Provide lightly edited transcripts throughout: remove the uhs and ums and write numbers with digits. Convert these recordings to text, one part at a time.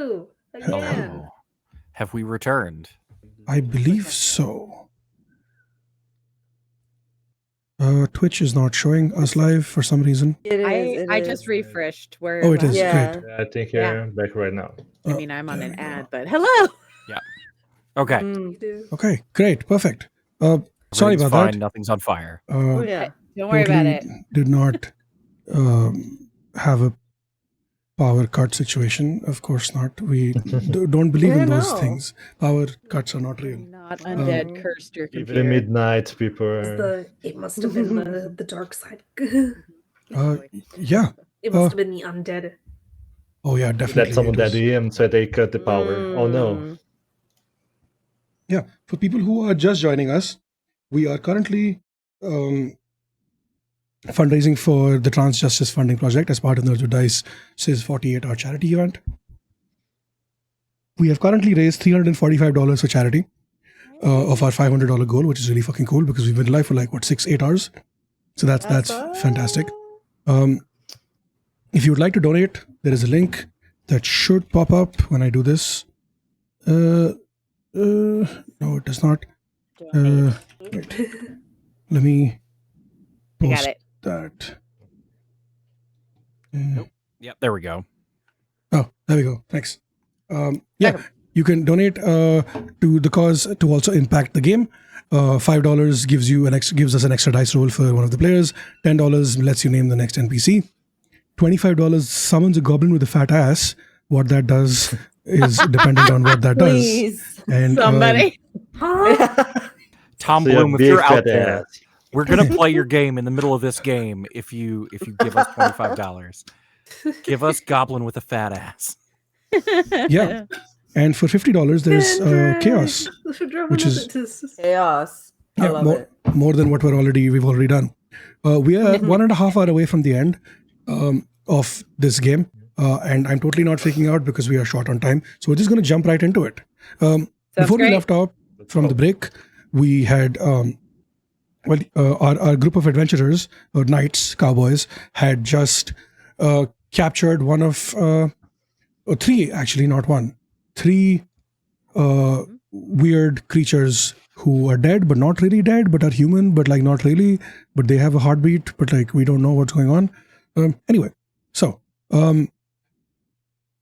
Hello again. Hello. Have we returned? I believe so. Twitch is not showing us live for some reason. It is. I just refreshed. Where Oh, it is. Yeah. Great. I think you're back right now. I mean, I'm on there an we go. ad, but hello. Okay. You do. Okay, great, perfect. Sorry Everything's about fine. that. Nothing's on fire. Oh yeah. Don't worry about it. Did not have a power cut situation. Of course not. We don't believe in those things. Power cuts are not real. Not undead cursed your Even computer. at midnight, people are... It must have been the dark side. Yeah. It must have been the undead. Oh yeah, definitely. That someone it was- that EM, so they cut the power. Oh no. Yeah, for people who are just joining us, we are currently fundraising for the Trans Justice Funding Project as part of the NWD Says 48 our charity event. We have currently raised $345 for charity of our $500 goal, which is really fucking cool because we've been live for like 6-8 hours. So that's fantastic. If you would like to donate, there is a link that should pop up when I do this. No, it does not. Wait. Let me I post got it. that. Yep, there we go. Oh, there we go. Thanks. Yeah, you can donate to the cause to also impact the game. $5 gives us an extra dice roll for one of the players. $10 lets you name the next NPC. $25 summons a goblin with a fat ass. What that does is dependent on what that does. And Somebody. Tom So Bloom, you're if big you're out fat there, ass. we're gonna play your game in the middle of this game if you give us $25. Give us Goblin with a fat ass. Yeah. And for $50, there's chaos, which is chaos. I love it. more than what we've already done. We are 1.5 hours away from the end of this game, and I'm totally not freaking out because we are short on time. So we're just going to jump right into it. Before we left off from the break, we had our group of adventurers, or knights, cowboys, had just captured one of three, actually not one, three weird creatures who are dead but not really dead, but are human but like not really, but they have a heartbeat but like we don't know what's going on. Anyway, so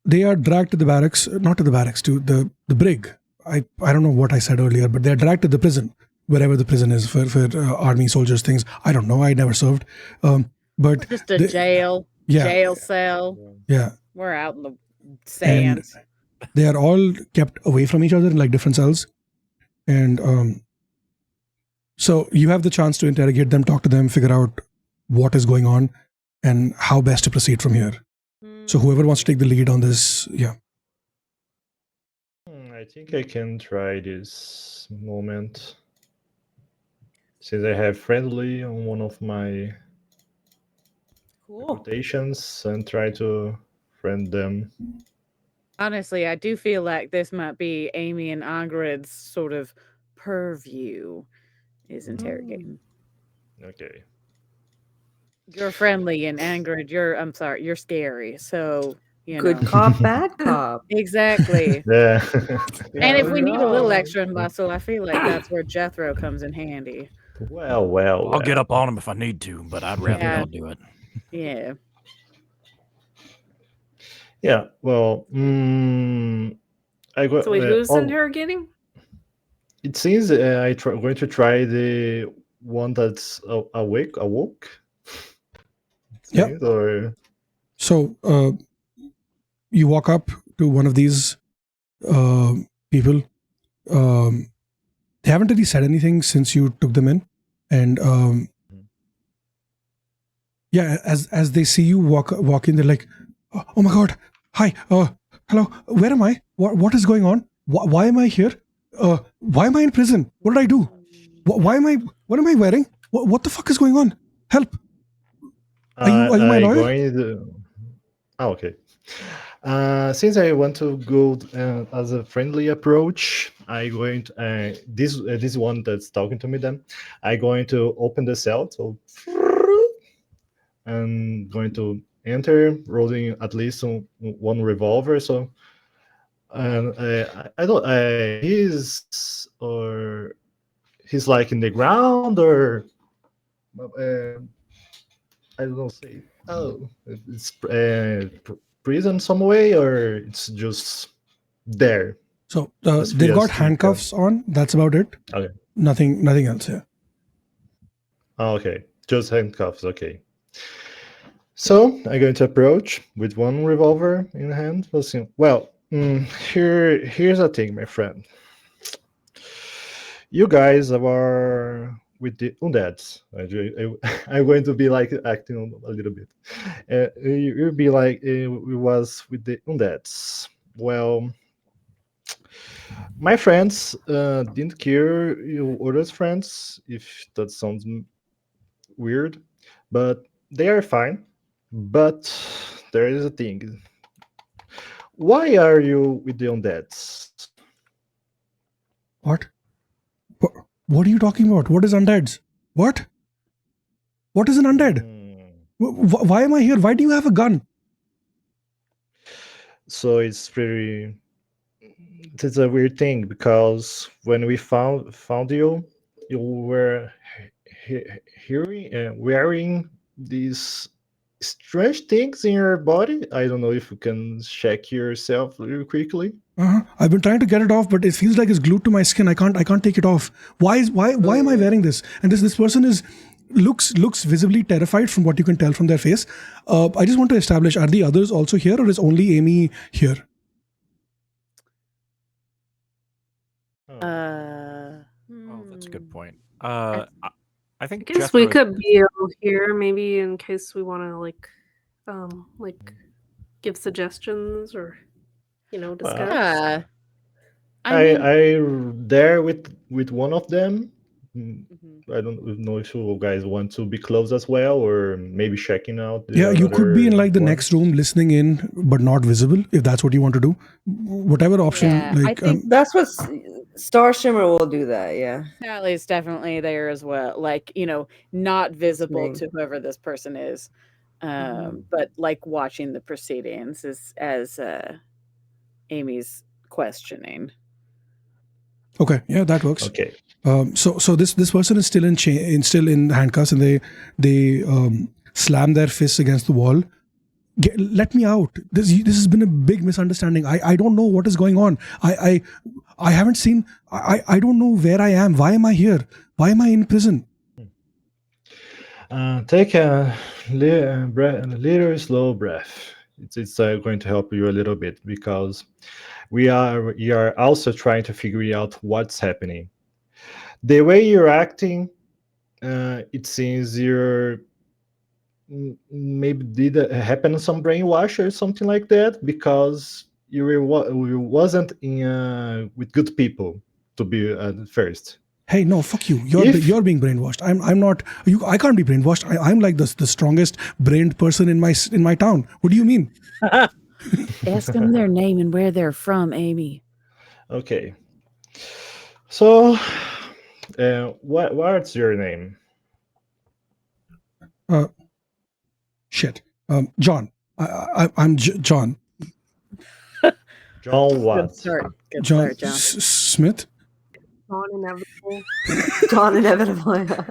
they are dragged to the barracks, not to the barracks, to the brig. I don't know what I said earlier, but they're dragged to the prison, wherever the prison is for army soldiers things. I don't know. I never served. But Just a jail cell. Yeah. We're out in the sands. And they are all kept away from each other in like different cells. And so you have the chance to interrogate them, talk to them, figure out what is going on and how best to proceed from here. So whoever wants to take the lead on this, yeah. I think I can try this moment. Since I have friendly on one of my quotations and try to friend them. Honestly, I do feel like this might be Amy and Ingrid's sort of purview is interrogating. Okay. You're friendly and Ingrid, you're scary. So, Good cop, bad cop. Exactly. Yeah. And if we need a little extra muscle, I feel like that's where Jethro comes in handy. Well. I'll get up on him if I need to, but I'd rather not do it. Yeah. Yeah, well, I go. So wait, who's interrogating? It seems I'm going to try the one that's awoke. Yeah. Or... So you walk up to one of these people. They haven't really said anything since you took them in, and yeah, as they see you walk in, they're like, "Oh my god, hi, hello, where am I? What is going on? Why am I here? Why am I in prison? What did I do? What am I wearing? What the fuck is going on? Help! Are you my lawyer?" Oh, okay. Since I want to go as a friendly approach, I'm going to this one that's talking to me. Then I'm going to open the cell. So I'm going to enter, rolling at least one revolver. So And I don't. He's like in the ground, or I don't know. Say, oh, it's prison some way, or it's just there. So As they've free got as you can. handcuffs on. That's about it. Okay. Nothing else here. Okay, just handcuffs. Okay. So I'm going to approach with one revolver in hand. We'll see. Well, here's a thing, my friend. You guys are with the undeads. I'm going to be like acting a little bit. You'll be like we was with the undeads. Well, my friends didn't care you others friends, if that sounds weird, but they are fine. But there is a thing. Why are you with the undeads? What? What are you talking about? What is undeads? What? What is an undead? Why am I here? Why do you have a gun? So it's a weird thing, because when we found you, you were wearing these strange things in your body. I don't know if you can check yourself real quickly. I've been trying to get it off, but it feels like it's glued to my skin. I can't take it off. Why am I wearing this? And this person looks visibly terrified from what you can tell from their face. I just want to establish, are the others also here, or is only Amy here? Oh, that's a good point. I think I guess we could be here maybe in case we want to like give suggestions or discuss. Yeah. I there with one of them. I don't know if you guys want to be close as well, or maybe checking out. You could be in like the one. next room listening in, but not visible, if that's what you want to do. Whatever option. Yeah, I think that's what Star Shimmer will do that. Yeah, Sally's definitely there as well. Like, not visible to whoever this person is, but like watching the proceedings as Amy's questioning. Okay, yeah, that works. Okay. So this person is still in handcuffs, and they slam their fists against the wall. Let me out. This has been a big misunderstanding. I don't know what is going on. I haven't seen. I don't know where I am. Why am I here? Why am I in prison? Take a little slow breath. It's going to help you a little bit, because we are also trying to figure out what's happening. The way you're acting, it seems you're maybe did happen some brainwash or something like that, because you wasn't with good people to be at first. Hey, no, fuck you. You're being brainwashed. I'm not. I can't be brainwashed. I'm like the strongest brained person in my town. What do you mean? Ask them their name and where they're from, Amy. Okay. So, what's your name? Shit. John. I'm John. John what? Good start, John. John. Smith. John Inevitable. John Inevitable. Yeah.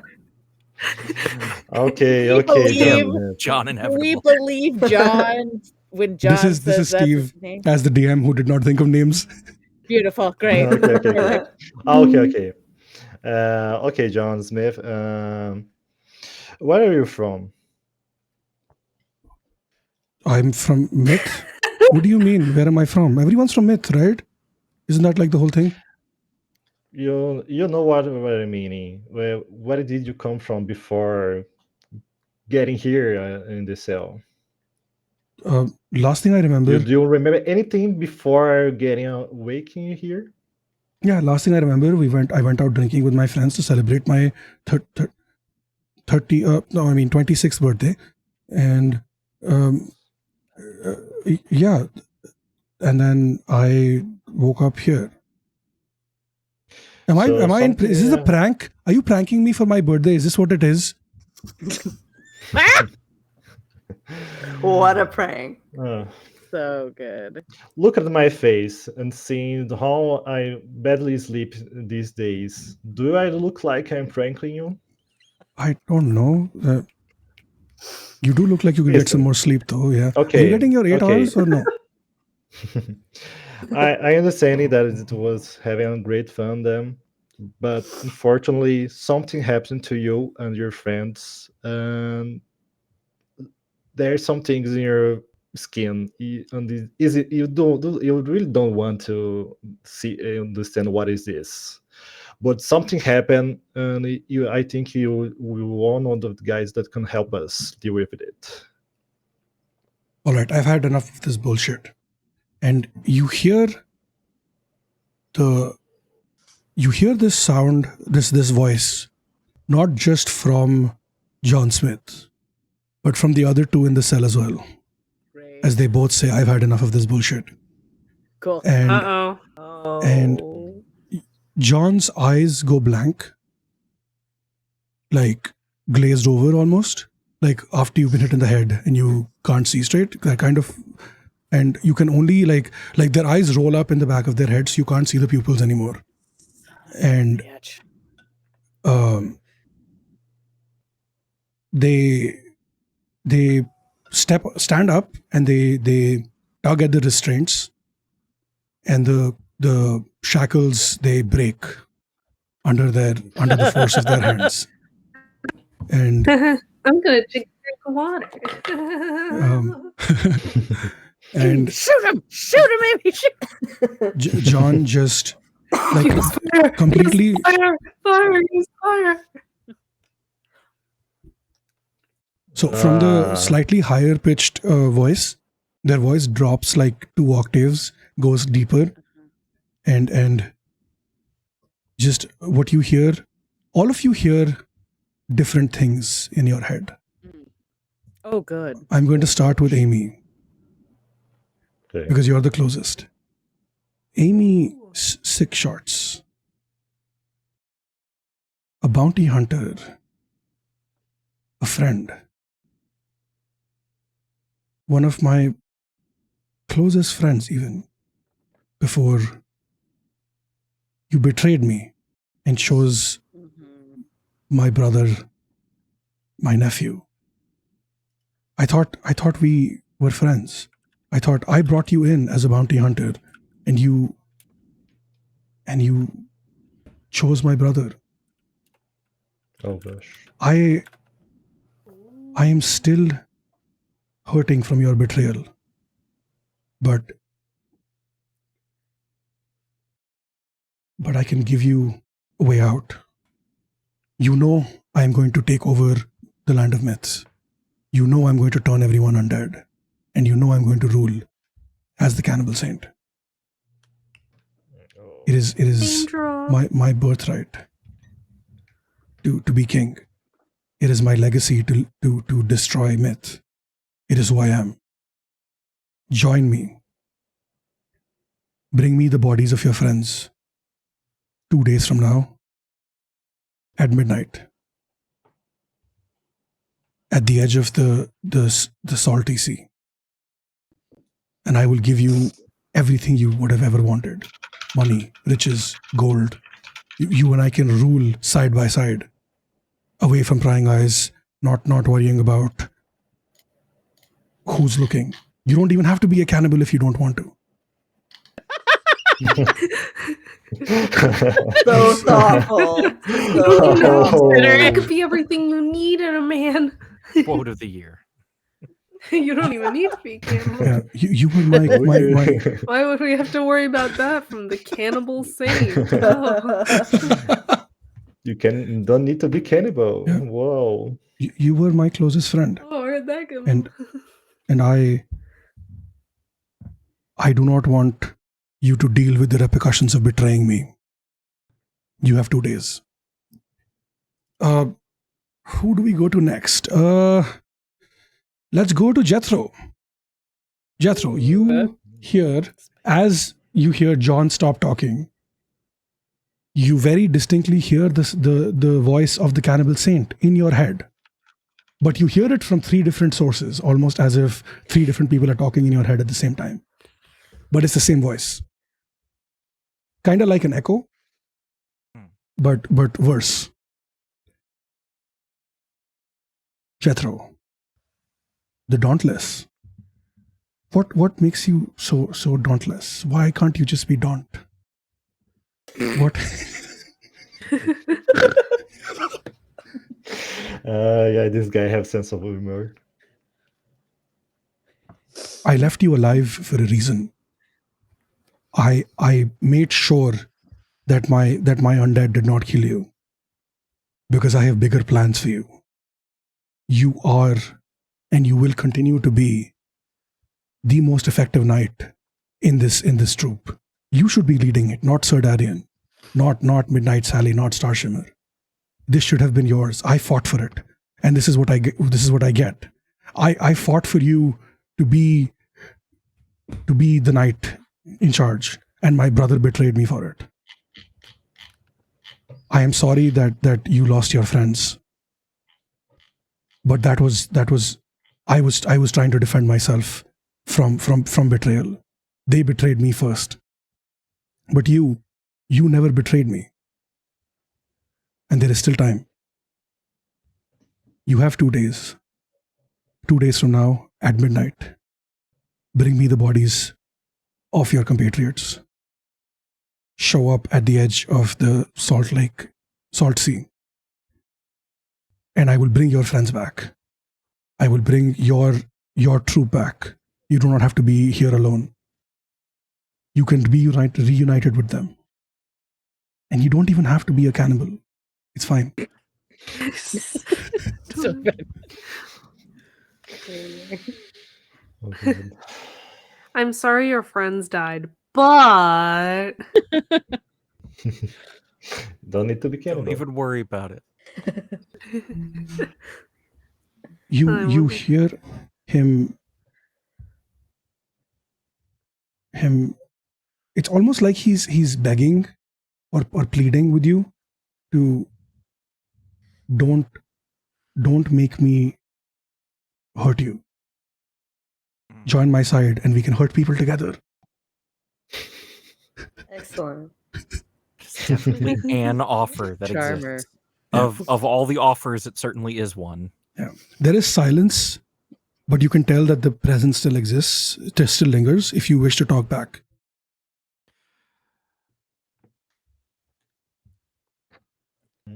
Okay. John Inevitable. We believe John when John This is Steve as the DM who did not think of names. Beautiful, great. Okay. Okay, John Smith. Where are you from? I'm from Myth. What do you mean? Where am I from? Everyone's from Myth, right? Isn't that like the whole thing? You know what I mean. Where did you come from before getting here in the cell? Last thing I remember. Do you remember anything before waking here? Yeah, last thing I remember, I went out drinking with my friends to celebrate my 26th birthday, and yeah, and then I woke up here. Am I in? Is this a prank? Are you pranking me for my birthday? Is this what it is? What a prank! So good. Look at my face and seeing how I badly sleep these days. Do I look like I'm pranking you? I don't know. You do look like you could get some Listen. more sleep, though. Yeah. Are you Okay. getting your 8 hours or no? I understand that it was having a great fun then, but unfortunately, something happened to you and your friends, and there's some things in your skin. Is it you really don't want to see understand what is this, but something happened, and I think you one of the guys that can help us deal with it. All right, I've had enough of this bullshit. And you hear this sound, this voice, not just from John Smith, but from the other two in the cell as well. Great. As they both say, I've had enough of this bullshit. Cool. And Uh-oh. and John's eyes go blank, like glazed over almost, like after you've been hit in the head and you can't see straight, that kind of. And you can only like their eyes roll up in the back of their heads, so you can't see the pupils anymore. And they stand up and they tug at the restraints, and the shackles, they break under the force of their hands. And I'm gonna drink water. and shoot him, Amy, shoot. John just like completely Use fire. So from the slightly higher pitched voice, their voice drops like 2 octaves, goes deeper, and just what you hear, all of you hear different things in your head. Oh, good. I'm going to start with Amy. Okay. Because you're the closest. Amy, 6 shots. A bounty hunter. A friend. One of my closest friends, even before you betrayed me and chose my brother, my nephew. I thought we were friends. I thought I brought you in as a bounty hunter, and you chose my brother. Oh gosh. I am still hurting from your betrayal, but I can give you a way out. You know I am going to take over the land of myths. You know I'm going to turn everyone undead. And you know I'm going to rule as the cannibal saint. It is my birthright to be king. It is my legacy to destroy myth. It is who I am. Join me. Bring me the bodies of your friends 2 days from now at midnight at the edge of the salty sea. And I will give you everything you would have ever wanted. Money, riches, gold. You and I can rule side by side. Away from prying eyes, not worrying about who's looking. You don't even have to be a cannibal if you don't want to. So thoughtful. It could be everything you need in a man. Quote of the year. You don't even need to be cannibal. Yeah, you were my Why would we have to worry about that from the cannibal saint? Oh. You don't need to be cannibal. Yeah. Whoa. You were my closest friend. Oh, where'd that go? And I do not want you to deal with the repercussions of betraying me. You have 2 days. Who do we go to next? Let's go to Jethro. Jethro, you hear, as you hear John stop talking, you very distinctly hear the voice of the cannibal saint in your head. but you hear it from 3 different sources, almost as if 3 different people are talking in your head at the same time. But it's the same voice. Kind of like an echo, but worse. Jethro, the Dauntless. What makes you so dauntless? Why can't you just be Daunt? What? Yeah, this guy have sense of humor. I left you alive for a reason. I made sure that my undead did not kill you because I have bigger plans for you. You are, and you will continue to be, the most effective knight in this troop. You should be leading it, not Sir Darian, not Midnight Sally, not Star Shimmer. This should have been yours. I fought for it, and this is what I get. This is what I get. I fought for you to be the knight in charge, and my brother betrayed me for it. I am sorry that you lost your friends, but that was I was trying to defend myself from betrayal. They betrayed me first, but you never betrayed me, and there is still time. You have 2 days. 2 days from now at midnight, bring me the bodies of your compatriots. Show up at the edge of the Salt Sea, and I will bring your friends back. I will bring your troop back. You do not have to be here alone. You can be reunited with them. And you don't even have to be a cannibal. It's fine. So good. Oh, God. I'm sorry your friends died, but Don't need to be Don't cannibal. even worry about it. You hear him. It's almost like he's begging or pleading with you to don't make me hurt you. Join my side and we can hurt people together. Excellent. It's definitely an offer that Charmer. exists. Of all the offers, it certainly is one. Yeah. There is silence, but you can tell that the presence still exists, it still lingers if you wish to talk back.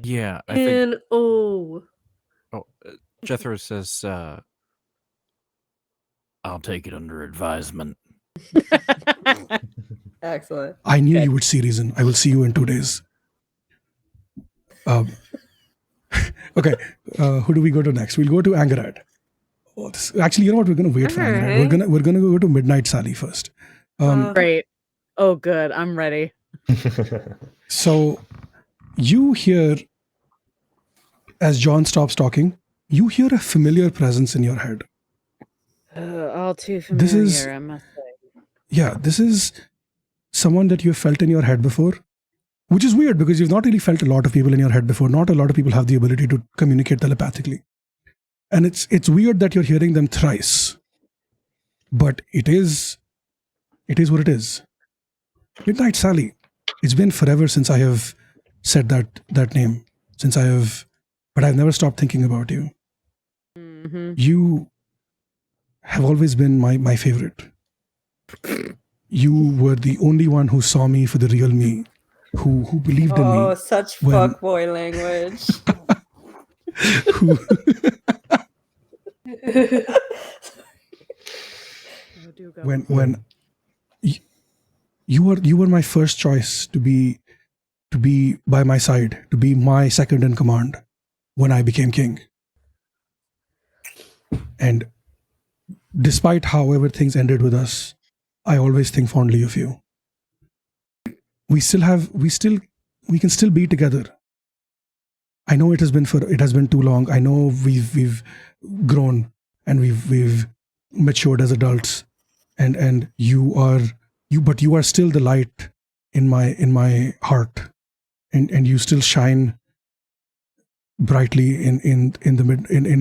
Yeah, I think. oh, Jethro says, "I'll take it under advisement." Excellent. I knew Okay. you would see reason. I will see you in 2 days. Okay, who do we go to next? We'll go to Angarad. Oh, actually, you know what? We're going to wait for Angarad. Alright. We're gonna go to Midnight Sally first. Great. Oh, good. I'm ready. So you hear, as John stops talking, you hear a familiar presence in your head. All too familiar, This is- I must say. Yeah, this is someone that you've felt in your head before, which is weird because you've not really felt a lot of people in your head before. Not a lot of people have the ability to communicate telepathically. And it's weird that you're hearing them thrice. But it is what it is. Midnight Sally. It's been forever since I have said that name. But I've never stopped thinking about you. Mm-hmm. You have always been my favorite. You were the only one who saw me for the real me, who believed in Oh, me. such when- fuckboy language. Who, when you were my first choice to be by my side, to be my second in command when I became king. And despite however things ended with us, I always think fondly of you. We can still be together. I know it has been too long. I know we've grown and we've matured as adults, and you are still the light in my heart, and you still shine brightly in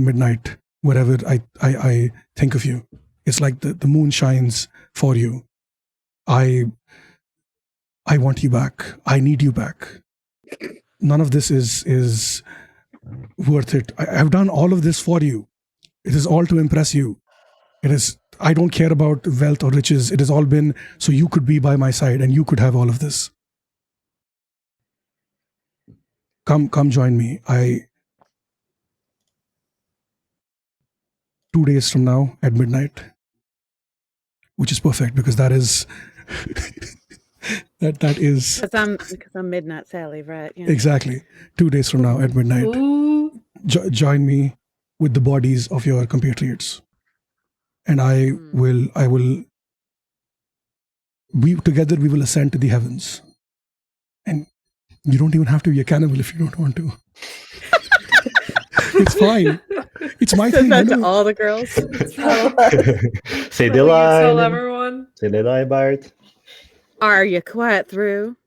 midnight wherever I think of you. It's like the moon shines for you. I want you back. I need you back. None of this is worth it. I've done all of this for you. It is all to impress you. It is. I don't care about wealth or riches. It has all been so you could be by my side and you could have all of this. Come join me. 2 days from now at midnight, which is perfect because that is that is Because I'm Midnight Sally, right? Yeah. exactly 2 days from now at midnight. Ooh. Join me with the bodies of your compatriots, and I will. We together we will ascend to the heavens, and you don't even have to be a cannibal if you don't want to. It's fine. It's my Says thing. that to all the girls. Say Will the you tell line. everyone? Say the line, Bart. Are you quiet through?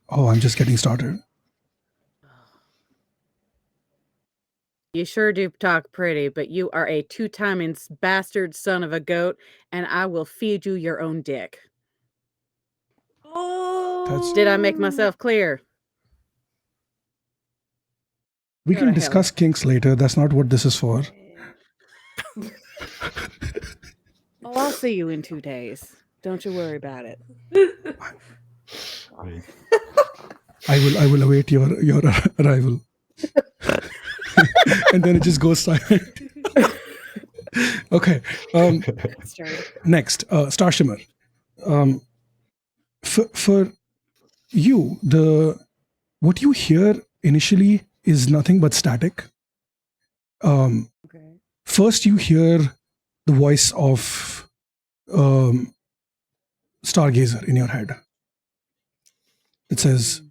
Oh, I'm just getting started. You sure do talk pretty, but you are a 2-timing bastard son of a goat, and I will feed you your own dick. Oh. Did I make myself clear? We Go can to discuss kinks later. That's not what this is for. Oh, I'll see you in 2 days. Don't you worry about it. Wait. I will await your arrival. And then it just goes silent. Okay. Next, Star Shimmer. For you, what you hear initially is nothing but static. First, you hear the voice of Stargazer in your head. It says,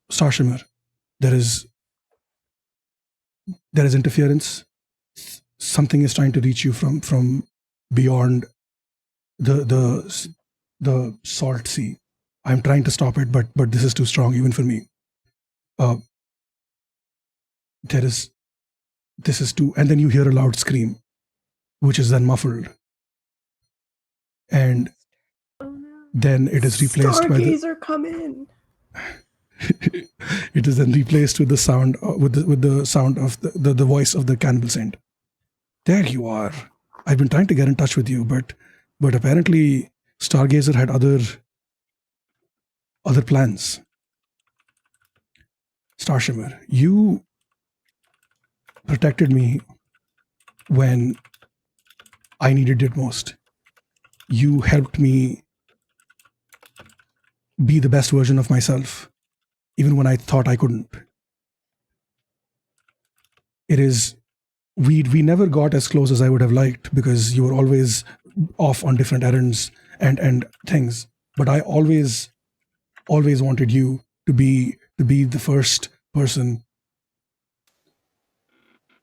Star Shimmer, there is interference. Something is trying to reach you from beyond the salt sea. I'm trying to stop it, but this is too strong even for me. This is too, and then you hear a loud scream, which is then muffled, and then it is replaced by the Stargazer, come in. it is then replaced with the sound with the sound of the voice of the cannibal saint. There you are. I've been trying to get in touch with you, but apparently Stargazer had other plans. Starshimmer, you protected me when I needed it most. You helped me be the best version of myself, even when I thought I couldn't. We never got as close as I would have liked because you were always off on different errands and things. But I always wanted you to be the first person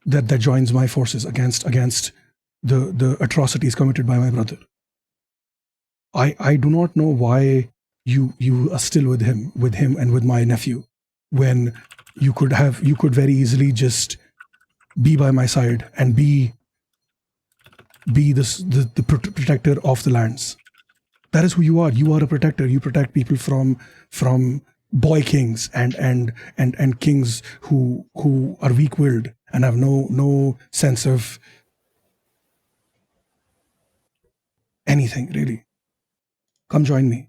that joins my forces against the atrocities committed by my brother. I do not know why you are still with him and with my nephew when you could very easily just be by my side and be the protector of the lands. That is who you are. You are a protector. You protect people from boy kings and kings who are weak-willed and have no sense of anything really. Come join me.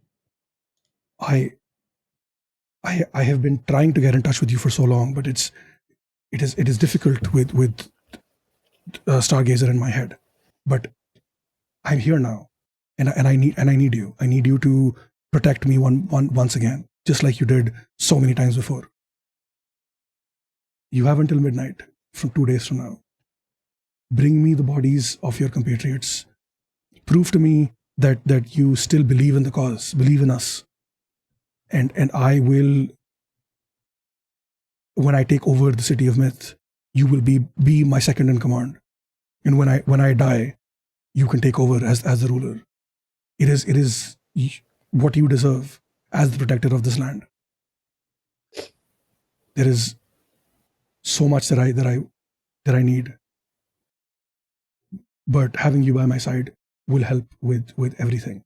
I have been trying to get in touch with you for so long, but it is difficult with Stargazer in my head. But I'm here now, and I need you. I need you to protect me once again, just like you did so many times before. You have until midnight from 2 days from now. Bring me the bodies of your compatriots. Prove to me that you still believe in the cause, believe in us. And I will, when I take over the city of myth, you will be my second in command. And when I die, you can take over as the ruler. It is what you deserve as the protector of this land. there is so much that I need, but having you by my side will help with everything.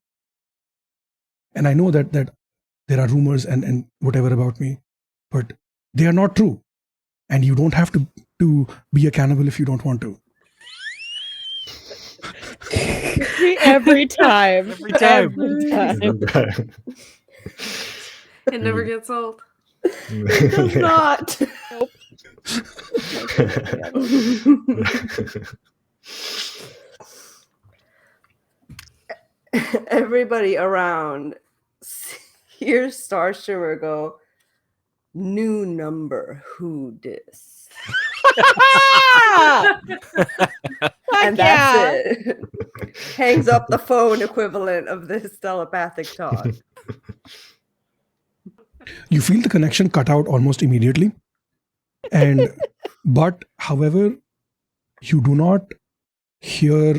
And I know that there are rumors and whatever about me, but they are not true. And you don't have to be a cannibal if you don't want to. Every time. Every time. Every time. It never gets old. It does not. Everybody around hears Star Shimmer go, new number, who dis? And that's it. Hangs up the phone equivalent of this telepathic talk. You feel the connection cut out almost immediately. But however, you do not hear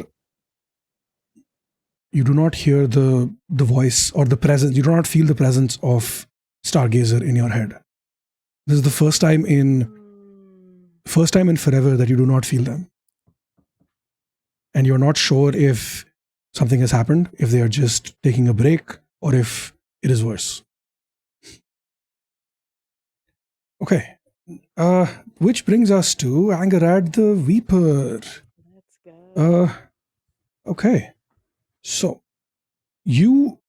the voice or the presence. You do not feel the presence of Stargazer in your head. This is the first time in forever that you do not feel them. And you're not sure if something has happened, if they are just taking a break, or if it is worse. Okay. Which brings us to Angarad the Weeper. Let's go. Okay. So, you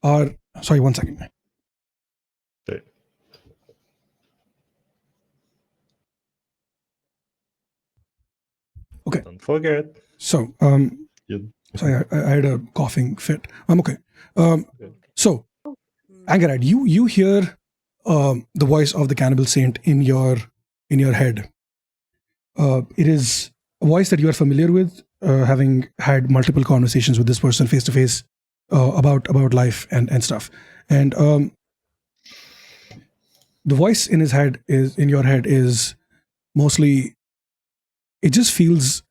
are... Sorry, 1 second. Okay. Okay. Don't forget. So, You- sorry, I had a coughing fit. I'm okay. So, Angarad, you hear the voice of the cannibal saint in your head. It is a voice that you are familiar with, having had multiple conversations with this person face to face about life and stuff. And the voice in your head is mostly, it just feels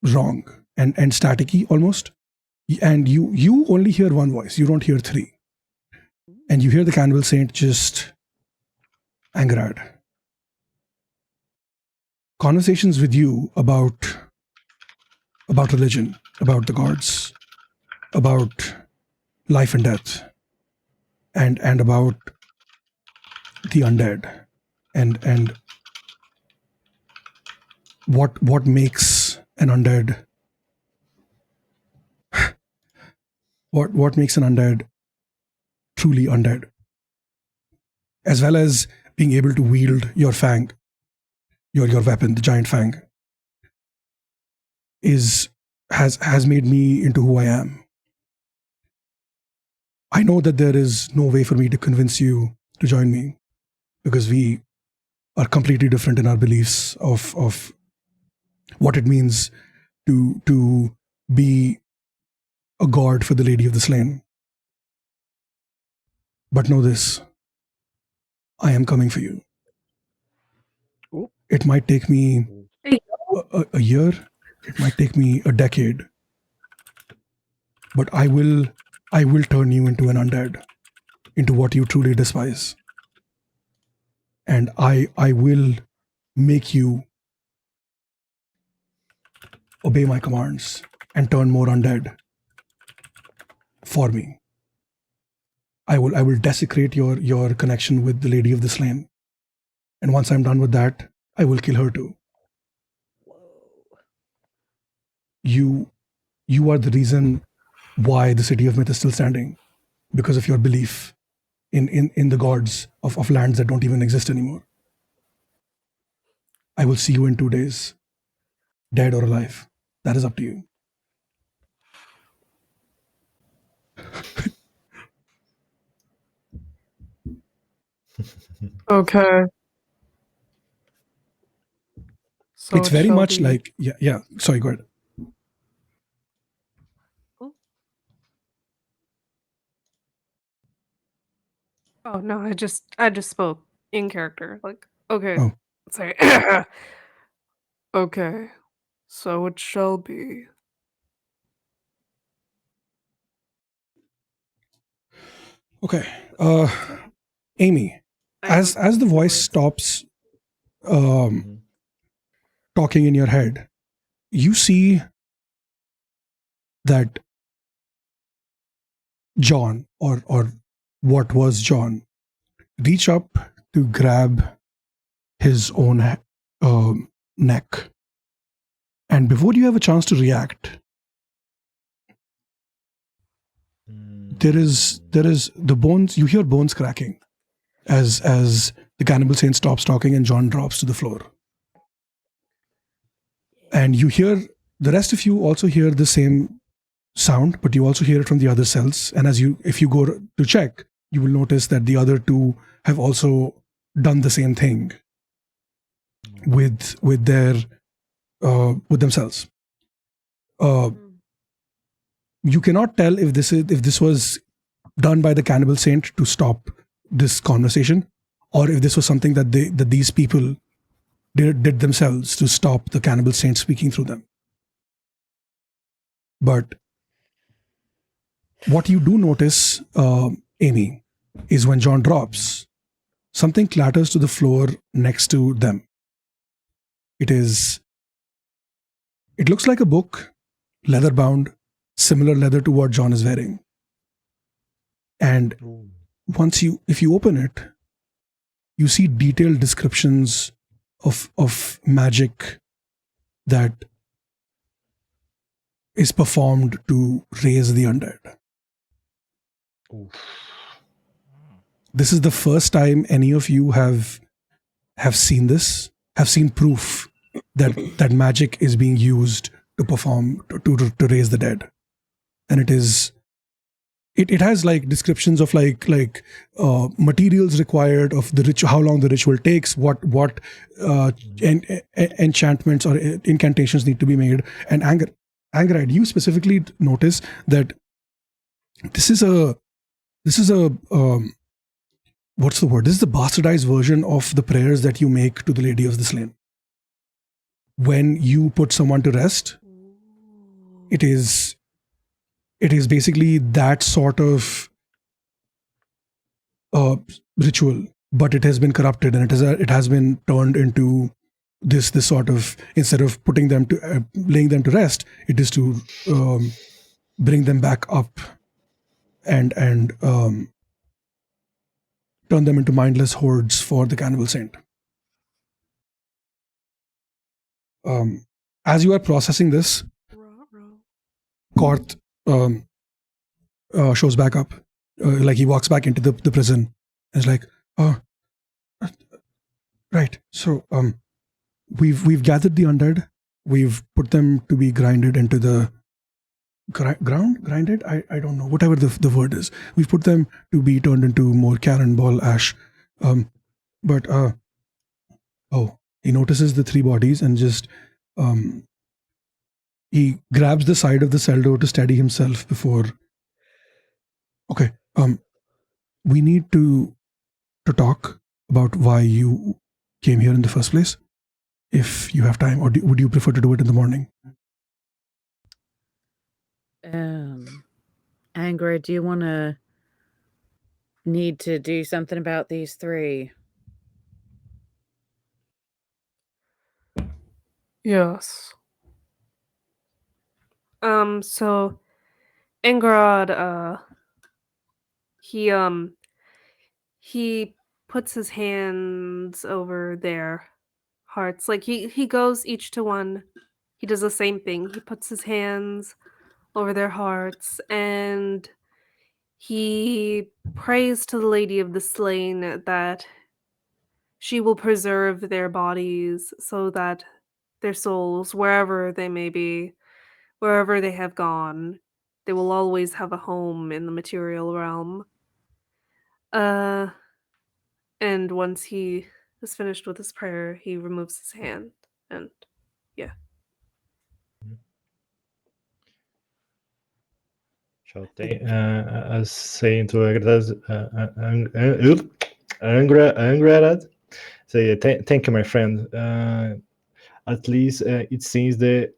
wrong and staticky almost. And you only hear one voice. You don't hear three. And you hear the cannibal saint just, Angarad, conversations with you about religion, about the gods, about life and death, and about the undead, and what makes an undead what makes an undead truly undead, as well as being able to wield your fang, your weapon, the giant fang, has made me into who I am. I know that there is no way for me to convince you to join me, because we are completely different in our beliefs of what it means to be a god for the Lady of the Slain. But know this, I am coming for you. Ooh. It might take me a year, it might take me a decade, but I will turn you into an undead, into what you truly despise. And I will make you obey my commands and turn more undead for me. I will desecrate your connection with the Lady of the Slain. And once I'm done with that, I will kill her too. You are the reason why the city of Myth is still standing, because of your belief in the gods of lands that don't even exist anymore. I will see you in 2 days, dead or alive. That is up to you. Okay. So It's it very shall much be. like, yeah. Sorry, go ahead. Oh no, I just spoke in character. Like, okay. Oh. Sorry. Okay. So it shall be. Okay. Amy, as the voice stops talking in your head, you see that John, or what was John, reach up to grab his own neck, and before you have a chance to react, there is the bones. You hear bones cracking as the cannibal saint stops talking and John drops to the floor. And you hear, the rest of you also hear the same sound, but you also hear it from the other cells. And if you go to check, you will notice that the other two have also done the same thing with themselves. You cannot tell if this was done by the cannibal saint to stop this conversation, or if this was something that these people did themselves to stop the cannibal saint speaking through them. But what you do notice, Amy, is when John drops, something clatters to the floor next to them. It looks like a book, leather bound, similar leather to what John is wearing. And if you open it, you see detailed descriptions of magic that is performed to raise the undead. This is the first time any of you have seen this, have seen proof that magic is being used to perform to raise the dead. And it has like descriptions of like materials required, of the ritual, how long the ritual takes, what enchantments or incantations need to be made. And Angeride, you specifically notice that this is a what's the word? This is the bastardized version of the prayers that you make to the Lady of the Slain. When you put someone to rest, it is basically that sort of ritual, but it has been corrupted, and it has been turned into this sort of, instead of putting them to laying them to rest, it is to bring them back up and turn them into mindless hordes for the cannibal saint. As you are processing this, Korth shows back up, like he walks back into the prison and is like, oh, right, so we've gathered the undead, we've put them to be grinded into the grinded, I don't know, whatever the word is, we've put them to be turned into more cannonball ash, but he notices the three bodies and just he grabs the side of the cell door to steady himself before. Okay, we need to talk about why you came here in the first place, if you have time, or would you prefer to do it in the morning? Angry, do you want to need to do something about these three? Yes. So Ingrod, he puts his hands over their hearts. Like he goes each to one. He does the same thing. He puts his hands over their hearts and he prays to the Lady of the Slain that she will preserve their bodies so that their souls, wherever they may be, wherever they have gone, they will always have a home in the material realm. And once he is finished with his prayer, he removes his hand, and yeah. As saying to Angrad, say thank you, my friend. At least it seems the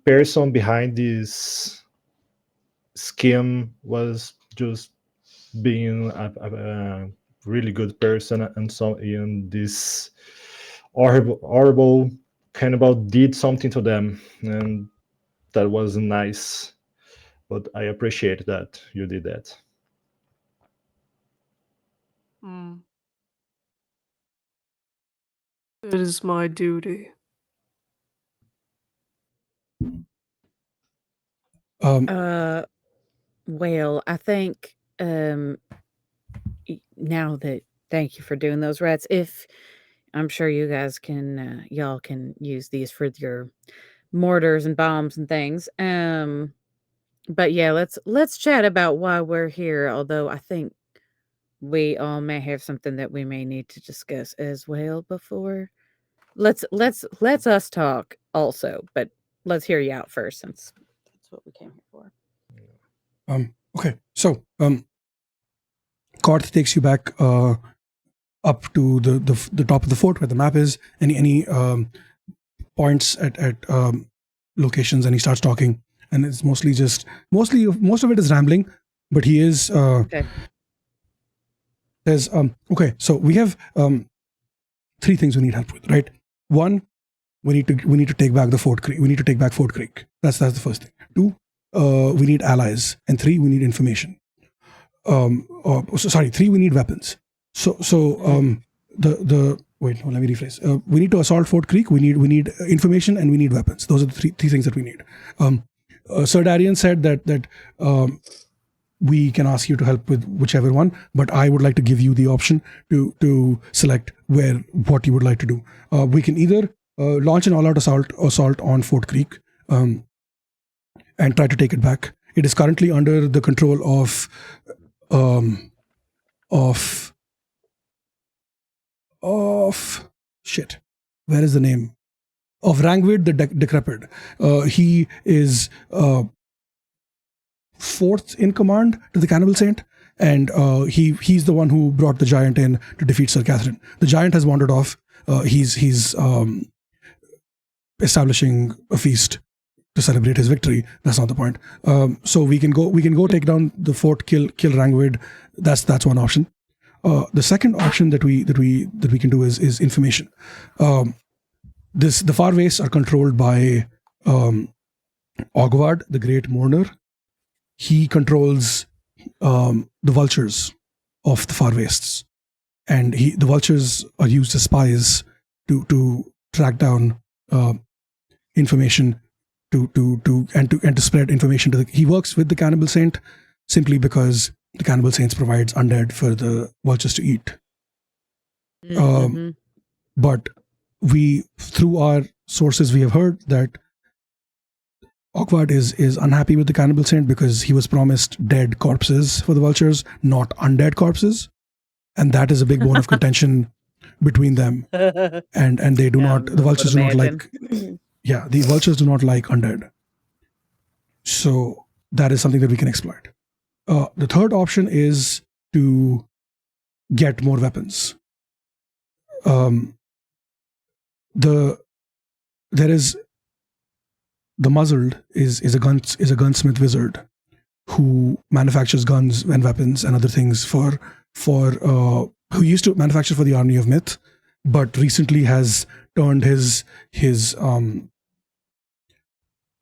person behind this scheme was just being really good person, and this horrible cannibal did something to them, and that was nice. But I appreciate that you did that. It is my duty. Well, I think now that thank you for doing those rats. If I'm sure you guys can y'all can use these for your mortars and bombs and things. But yeah, let's chat about why we're here, although I think we all may have something that we may need to discuss as well before. Let's us talk also, but let's hear you out first since that's what we came here for. Okay, so Karth takes you back up to the top of the fort where the map is. Any points at locations, and he starts talking, and it's most of it is rambling, but he is Okay. there's okay, so we have three things we need help with, right? One, we need to take back the Fort Creek. We need to take back Fort Creek. That's the first thing. Two, we need allies, and three, we need information. Three, we need weapons. So the wait, let me rephrase. We need to assault Fort Creek. We need information, and we need weapons. Those are the three things that we need. Sir Darian said that we can ask you to help with whichever one, but I would like to give you the option to select what you would like to do. We can either launch an all-out assault on Fort Creek and try to take it back. It is currently under the control of shit. Where is the name? Of Rangvid the Decrepit. He is fourth in command to the Cannibal Saint, and he's the one who brought the giant in to defeat Sir Catherine. The giant has wandered off. He's establishing a feast to celebrate his victory. That's not the point. So we can go take down the fort, kill Rangvid. That's one option. The second option that we can do is information. The far wastes are controlled by Ogward, the Great Mourner. He controls the vultures of the far wastes, and the vultures are used as spies to track down information to spread information he works with the Cannibal Saint simply because the Cannibal Saint provides undead for the vultures to eat. But through our sources, we have heard that Awkward is unhappy with the Cannibal Saint because he was promised dead corpses for the vultures, not undead corpses, and that is a big bone of contention between them. And they do not. The vultures do not like. Yeah, the vultures do not like undead. So that is something that we can exploit. The third option is to get more weapons. The muzzled is a gunsmith wizard who manufactures guns and weapons and other things for who used to manufacture for the Army of Myth, but recently has turned his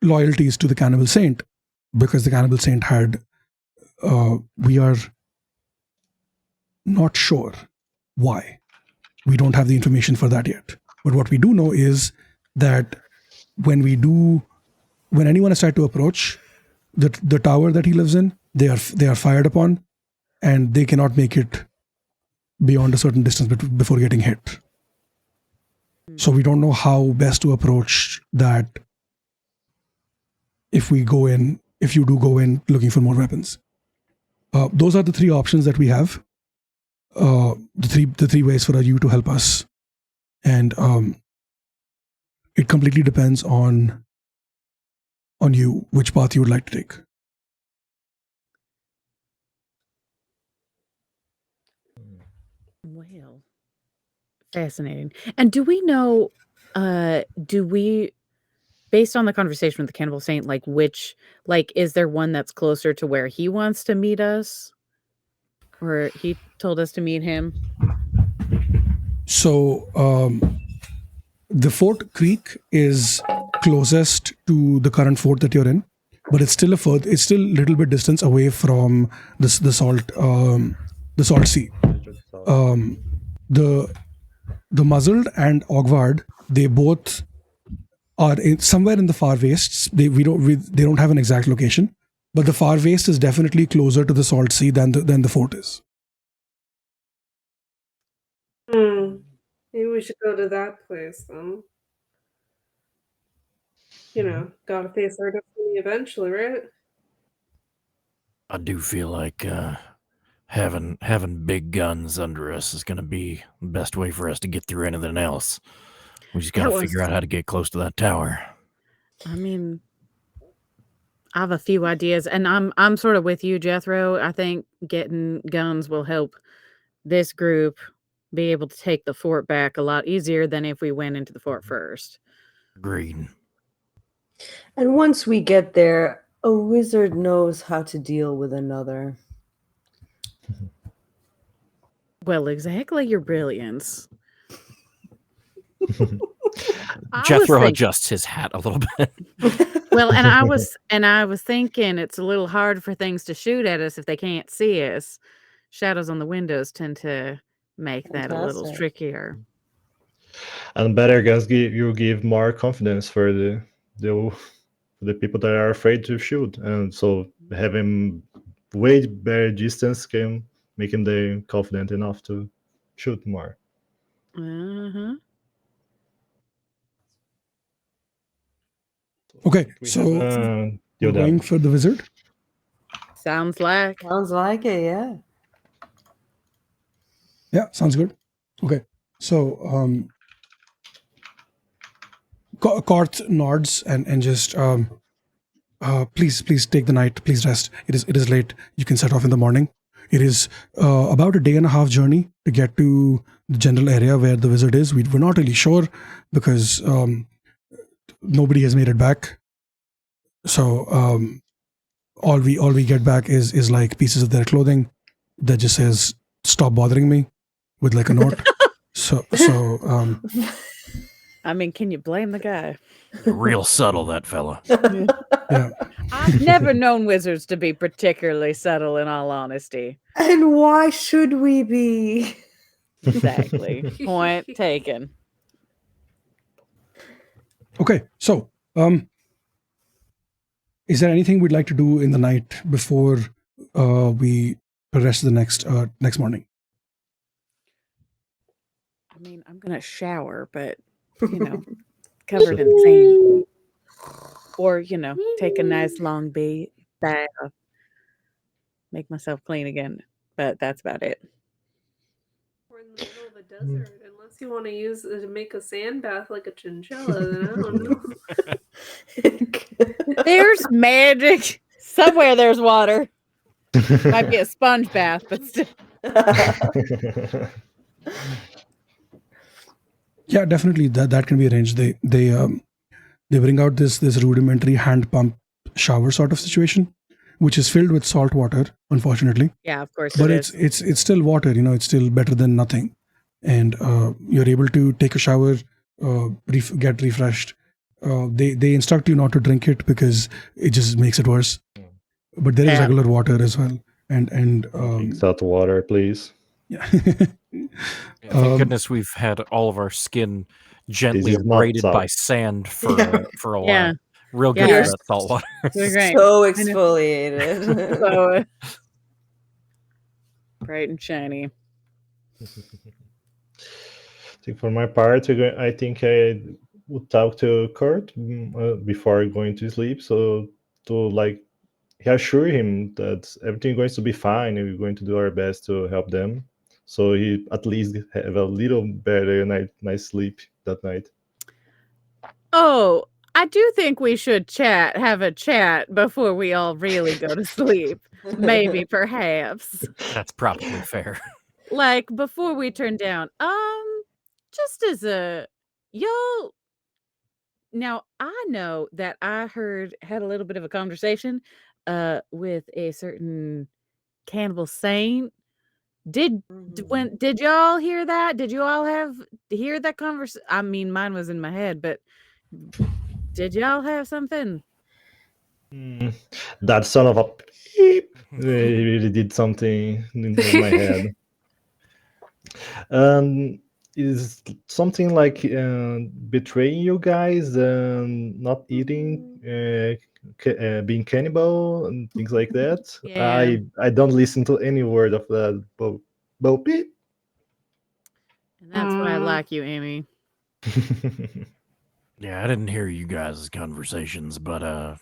loyalties to the Cannibal Saint because the Cannibal Saint had we are not sure why. We don't have the information for that yet. But what we do know is that when anyone has tried to approach the tower that he lives in, they are fired upon, and they cannot make it beyond a certain distance before getting hit. So we don't know how best to approach that if you do go in looking for more weapons. Those are the three options that we have. The three ways for you to help us, and it completely depends on you which path you would like to take. Well, fascinating. And do we know? Based on the conversation with the Cannibal Saint, is there one that's closer to where he wants to meet us? Or he told us to meet him. So the Fort Creek is closest to the current fort that you're in, but it's still a little bit distance away from the salt sea. The muzzled and Ogvard, they both are somewhere in the far west. They don't have an exact location, but the far west is definitely closer to the salt sea than the fort is. Maybe we should go to that place then. Gotta face our destiny eventually, right? I do feel like having big guns under us is going to be the best way for us to get through anything else. We just got to figure out how to get close to that tower. I mean, I have a few ideas, and I'm sort of with you, Jethro. I think getting guns will help this group be able to take the fort back a lot easier than if we went into the fort first. Agreed. And once we get there, a wizard knows how to deal with another. Well, exactly your brilliance. Jethro adjusts his hat a little bit. Well, and I was thinking it's a little hard for things to shoot at us if they can't see us. Shadows on the windows tend to make that a little trickier. And better guns give more confidence for the people that are afraid to shoot, and so having way better distance can make them confident enough to shoot more. Okay, so you're going for the wizard? Sounds like it, yeah. Yeah, sounds good. Okay, so Karth nods and just please take the night. Please rest. It is late. You can set off in the morning. It is about a day and a half journey to get to the general area where the wizard is. We're not really sure because nobody has made it back. So all we get back is like pieces of their clothing that just says "Stop bothering me" with like a note. so I mean, can you blame the guy? Real subtle, that fella. Yeah. I've never known wizards to be particularly subtle, in all honesty. And why should we be? Exactly. Point taken. Okay, so is there anything we'd like to do in the night before we rest the next morning? I mean, I'm gonna shower, but covered in sand, or take a nice long bath, make myself clean again. But that's about it. We're in the middle of a desert. Unless you want to use it to make a sand bath like a chinchilla, then I don't know. There's magic. Somewhere there's water. Might be a sponge bath, but still. Yeah, definitely that can be arranged. They bring out this rudimentary hand pump shower sort of situation, which is filled with salt water, unfortunately. Yeah, of course. But it's still water. It's still better than nothing, and you're able to take a shower, get refreshed. They instruct you not to drink it because it just makes it worse. But there is regular water as well, and salt water, please. Yeah. Thank goodness we've had all of our skin gently abraded by sand for a while. Yeah. Real good for that salt water. So exfoliated. So bright and shiny. I think for my part, I think I would talk to Kurt before going to sleep, so to reassure him that everything is going to be fine and we're going to do our best to help them, so he at least have a little better night sleep that night. Oh, I do think we should have a chat before we all really go to sleep. Maybe, perhaps. That's probably fair. Like before we turn down. Just as y'all. Now I know that I had a little bit of a conversation with a certain cannibal saint Did Mhm. did y'all hear that? Did you all hear that conversation? I mean, mine was in my head, but did y'all have something? That son of a beep really did something in my head. Is something like betraying you guys and not eating, being cannibal and things like that. Yeah. I don't listen to any word of that. Bo beep. And that's why I like you, Amy. Yeah, I didn't hear you guys' conversations, but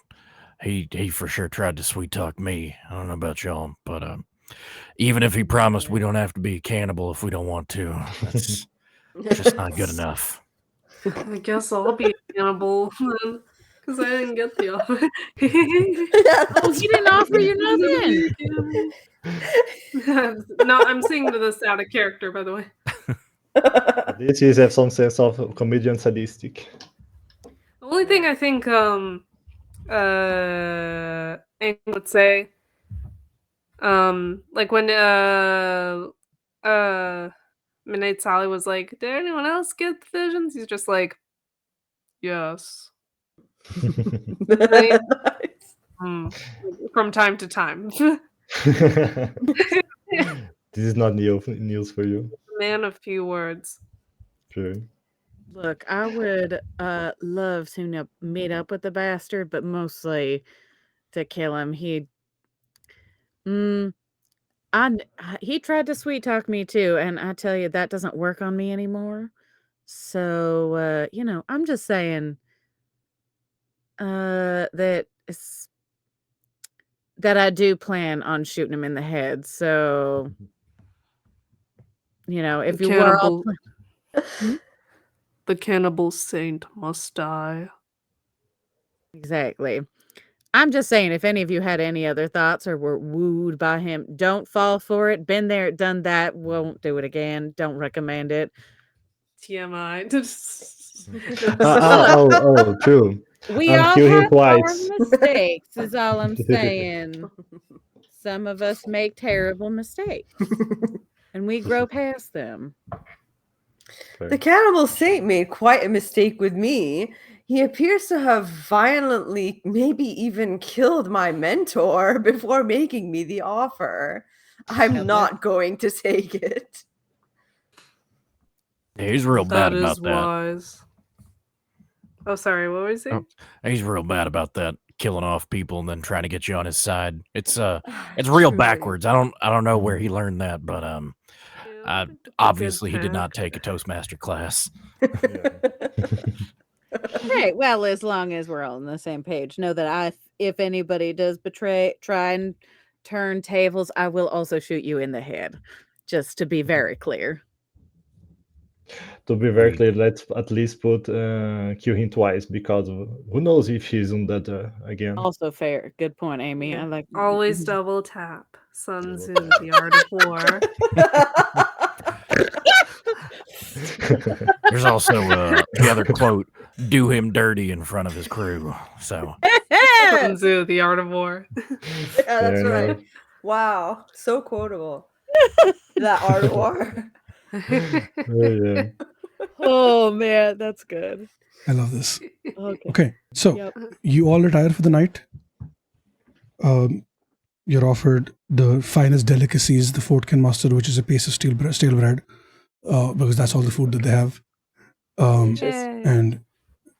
he for sure tried to sweet talk me. I don't know about y'all, but even if he promised we don't have to be a cannibal if we don't want to, that's just not good enough. I guess I'll be a cannibal then, because I didn't get the offer. Oh, he didn't offer you nothing. No, I'm saying this out of character, by the way. At least you have some sense of comedian sadistic. The only thing I think Aang would say, like when Midnight Sally was like, "Did anyone else get the visions?" He's just like, "Yes." Right? From time to time. This is not news for you. Man of few words. Sure. Look, I would love to meet up with the bastard, but mostly to kill him. He tried to sweet talk me too, and I tell you that doesn't work on me anymore. So I'm just saying that that I do plan on shooting him in the head. So if The you were all cannibal, the cannibal saint must die. exactly. I'm just saying, if any of you had any other thoughts or were wooed by him, don't fall for it. Been there, done that. Won't do it again. Don't recommend it. TMI. True. We all Kill him have our twice. mistakes, is all I'm saying. Some of us make terrible mistakes, and we grow past them. The cannibal saint made quite a mistake with me. He appears to have violently, maybe even killed my mentor before making me the offer. I'm not going to take it. Yeah, he's real bad That about is that. wise. Oh, sorry. What was he saying? He's real bad about that, killing off people and then trying to get you on his side. It's real Truly. backwards. I don't know where he learned that, but Yeah, it's a obviously he good did not hack. take a Toastmaster class. Hey, well, as long as we're all on the same page, know that if anybody does try and turn tables, I will also shoot you in the head. Just to be very clear. To be very clear, let's at least kill him twice, because who knows if he's on that again. Also fair. Good point, Amy. I like Always double tap. Sun Tzu, The Art of War. There's also the other quote, do him dirty in front of his crew. So Sun Tzu, The Art of War. Yeah, that's right. Wow, so quotable. That art of war. Yeah. Oh man, that's good. I love this. Okay. So you all retire for the night. You're offered the finest delicacies, the fort can muster, which is a piece of stale bread, because that's all the food that they have. Yay. And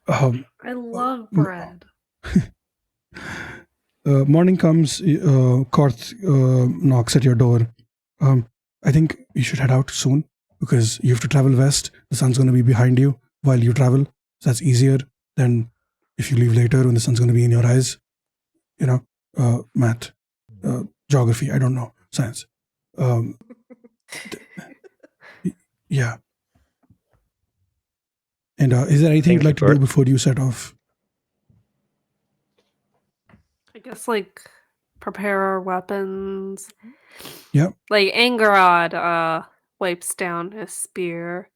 I love bread. morning comes. Korth knocks at your door. I think you should head out soon because you have to travel west. The sun's going to be behind you while you travel. So that's easier than if you leave later when the sun's going to be in your eyes. Math, geography, I don't know, science. Yeah. And is there anything you'd like to do before you set off? I guess, like, prepare our weapons. Yeah. Like, Angarod wipes down his spear.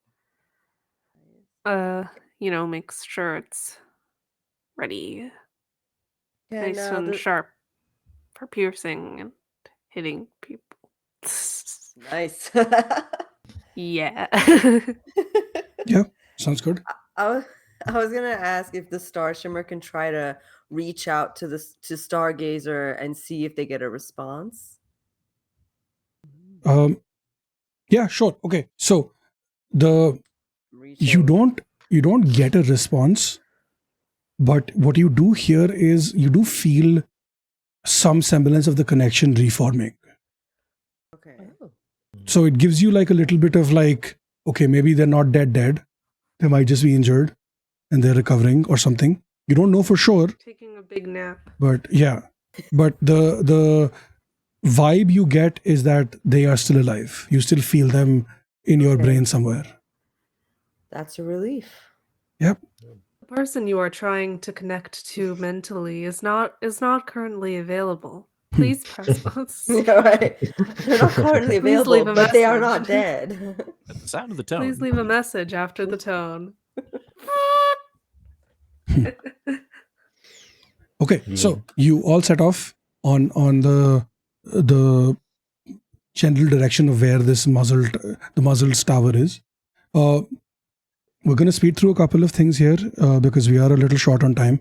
Makes sure it's ready. Nice and sharp for piercing and hitting people. Nice. Yeah. Yeah, sounds good. I was gonna ask if the Star Shimmer can try to reach out to Stargazer and see if they get a response. Yeah, sure. Okay, so the you Reaching. don't get a response, but what you do hear is you do feel some semblance of the connection reforming. Okay. So it gives you like a little bit of like, okay, maybe they're not dead. They might just be injured and they're recovering or something. You don't know for sure, Taking a big nap. but yeah. But the vibe you get is that they are still alive. You still feel them in your Okay. brain somewhere. That's a relief. Yep. The person you are trying to connect to mentally is not currently available. Please press pause. Yeah, right. They're not currently Please available, leave a but they are message. not dead. At the sound of the tone. Please leave a message after the tone. Okay, so you all set off on the general direction of where the muzzled tower is. We're going to speed through a couple of things here because we are a little short on time.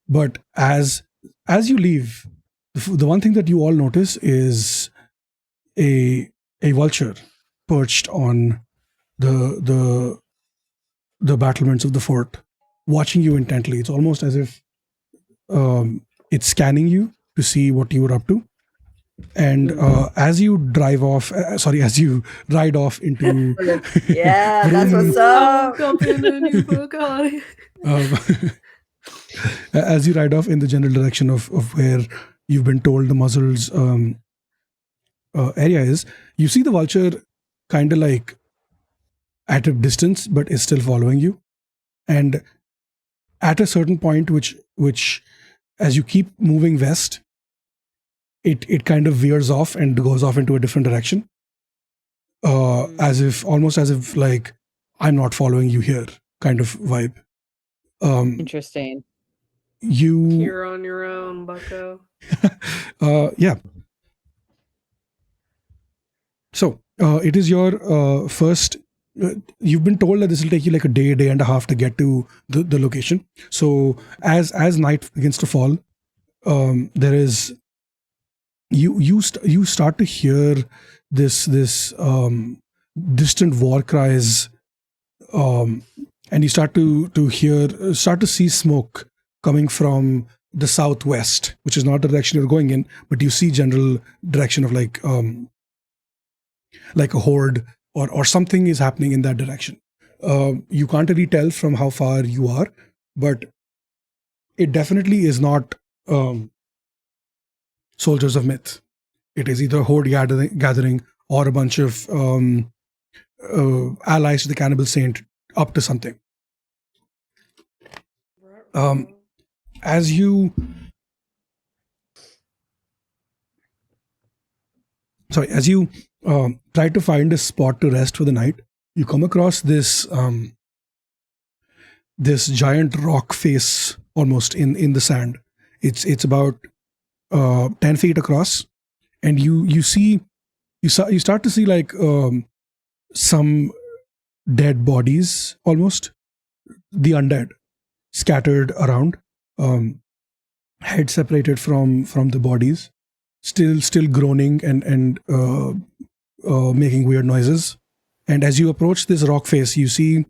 But as you leave, the one thing that you all notice is a vulture perched on the battlements of the fort, watching you intently. It's almost as if it's scanning you to see what you were up to. And as you ride off into Yeah, that's what's up. As you ride off in the general direction of where you've been told the muzzle's area is, you see the vulture kind of like at a distance, but is still following you. And at a certain point, which as you keep moving west, it kind of veers off and goes off into a different direction. Almost as if like, I'm not following you here kind of vibe. Interesting. You're on your own, bucko. Yeah. So it is your first. You've been told that this will take you like a day and a half to get to the location. So as night begins to fall, there is you start to hear this distant war cries, and you start to see smoke coming from the southwest, which is not the direction you're going in, but you see general direction of like a horde or something is happening in that direction. You can't really tell from how far you are, but it definitely is not soldiers of myth. It is either a horde gathering or a bunch of allies to the cannibal saint up to something. As you try to find a spot to rest for the night, you come across this giant rock face almost in the sand. It's about 10 feet across, and you start to see like some dead bodies, almost the undead, scattered around, head separated from the bodies, still groaning and making weird noises. And as you approach this rock face, you see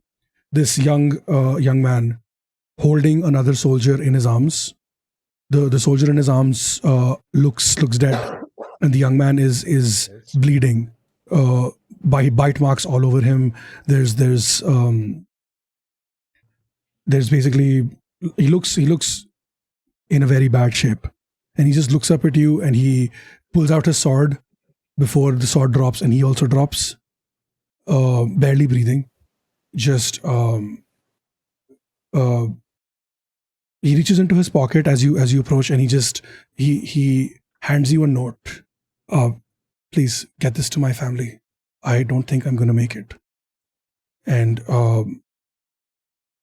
this young man holding another soldier in his arms. The soldier in his arms looks dead, and the young man is bleeding. By bite marks all over him. There's basically, he looks in a very bad shape, and he just looks up at you and he pulls out his sword before the sword drops, and he also drops, barely breathing. Just he reaches into his pocket as you approach, and he hands you a note. Please get this to my family. I don't think I'm going to make it. And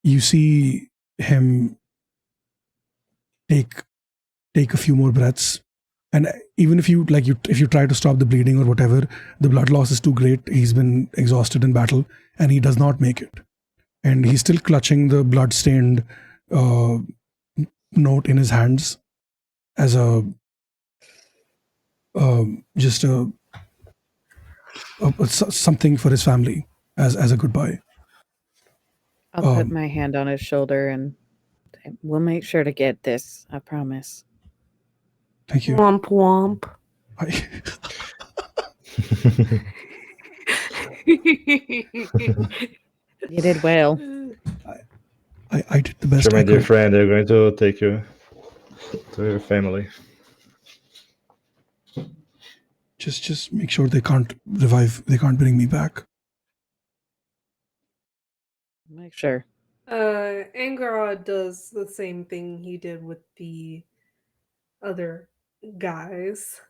you see him take a few more breaths, And even if you try to stop the bleeding or whatever, the blood loss is too great. He's been exhausted in battle, and he does not make it. And he's still clutching the blood-stained note in his hands as a just something for his family as a goodbye. I'll put my hand on his shoulder and we'll make sure to get this. I promise. Thank you. Womp womp. You did well. I did the best. Sure, my I dear could. friend, they're going to take you to your family. Just make sure they can't revive. They can't bring me back. Make sure. Angara does the same thing he did with the other guys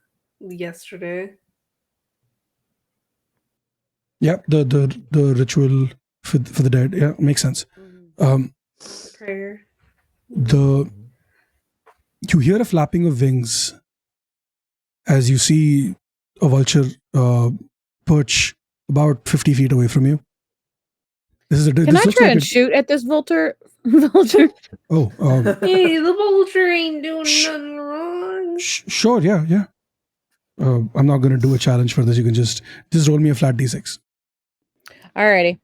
yesterday. Yeah, the ritual for the dead. Yeah, makes sense. Prayer. You hear a flapping of wings as you see a vulture perch about 50 feet away from you. Can I try and shoot at this vulture? Oh, hey, the vulture ain't doing nothing wrong. Sure, yeah. I'm not going to do a challenge for this. You can just roll me a flat d6. Alrighty.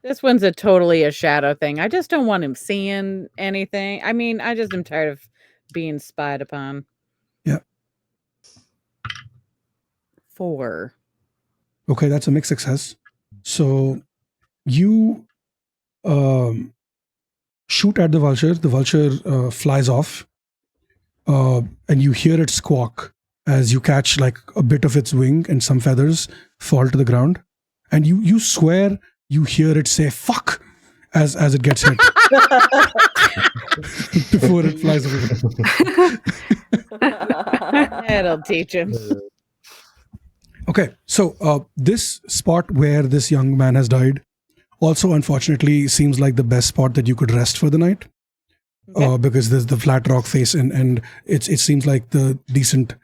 This one's totally a shadow thing. I just don't want him seeing anything. I mean, I just am tired of being spied upon. Yeah. 4. Okay, that's a mixed success. So you shoot at the vulture. The vulture flies off, and you hear it squawk as you catch like a bit of its wing and some feathers fall to the ground. And you swear you hear it say "fuck" as it gets hit before it flies away. That'll teach him. Okay, so this spot where this young man has died also unfortunately seems like the best spot that you could rest for the night. Okay. Because there's the flat rock face and it seems like a decent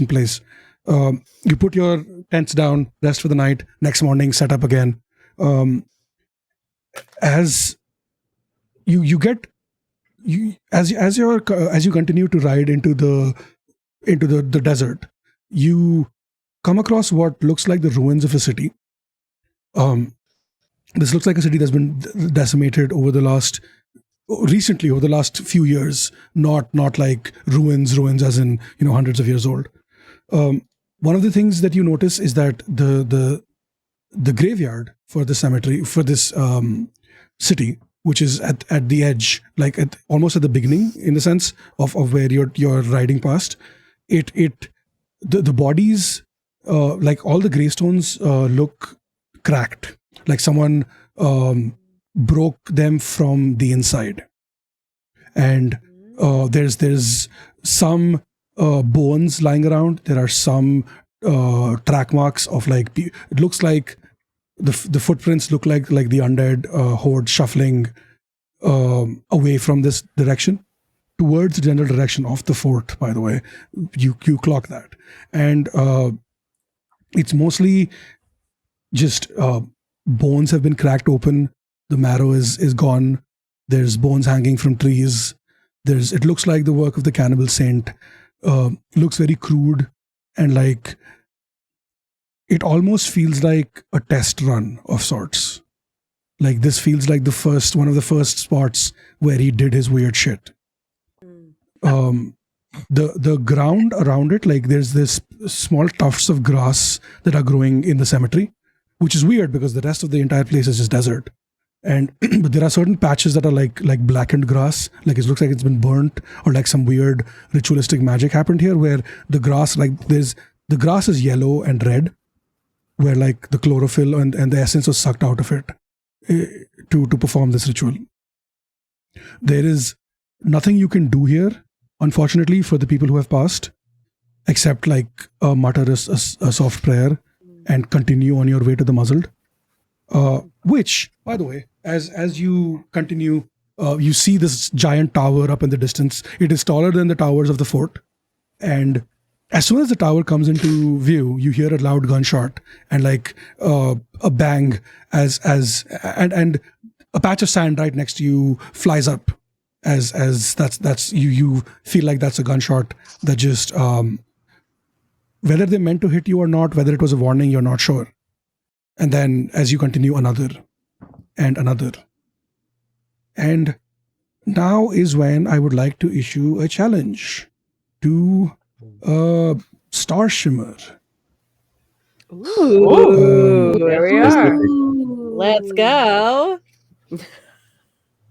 place. You put your tents down, rest for the night, next morning set up again. As you continue to ride into the desert, you come across what looks like the ruins of a city. This looks like a city that's been decimated over the last few years, not like ruins as in hundreds of years old. One of the things that you notice is that the graveyard for the cemetery for this city, which is at the edge, like almost at the beginning, in the sense of where you're riding past, the bodies, like all the gravestones look cracked, like someone broke them from the inside. And there's some bones lying around. There are some track marks of like, it looks like the footprints look like the undead horde shuffling away from this direction towards the general direction of the fort. By the way, you clock that. And it's mostly just bones have been cracked open. The marrow is gone. There's bones hanging from trees. It looks like the work of the cannibal saint. Looks very crude, and like it almost feels like a test run of sorts. Like this feels like one of the first spots where he did his weird shit. The ground around it, like there's this small tufts of grass that are growing in the cemetery, which is weird because the rest of the entire place is just desert. And but there are certain patches that are like blackened grass, like it looks like it's been burnt, or like some weird ritualistic magic happened here, where the grass, the grass is yellow and red, where like the chlorophyll and the essence was sucked out of it to perform this ritual. There is nothing you can do here, unfortunately, for the people who have passed, except like mutter a soft prayer and continue on your way to the muzzled. Which, by the way, as you continue you see this giant tower up in the distance. It is taller than the towers of the fort. And as soon as the tower comes into view, you hear a loud gunshot and like a bang and a patch of sand right next to you flies up as that's you feel like that's a gunshot that just whether they meant to hit you or not, whether it was a warning, you're not sure. And then as you continue, another and another. And now is when I would like to issue a challenge to Star Shimmer. Ooh, there we are. Specific. Let's go.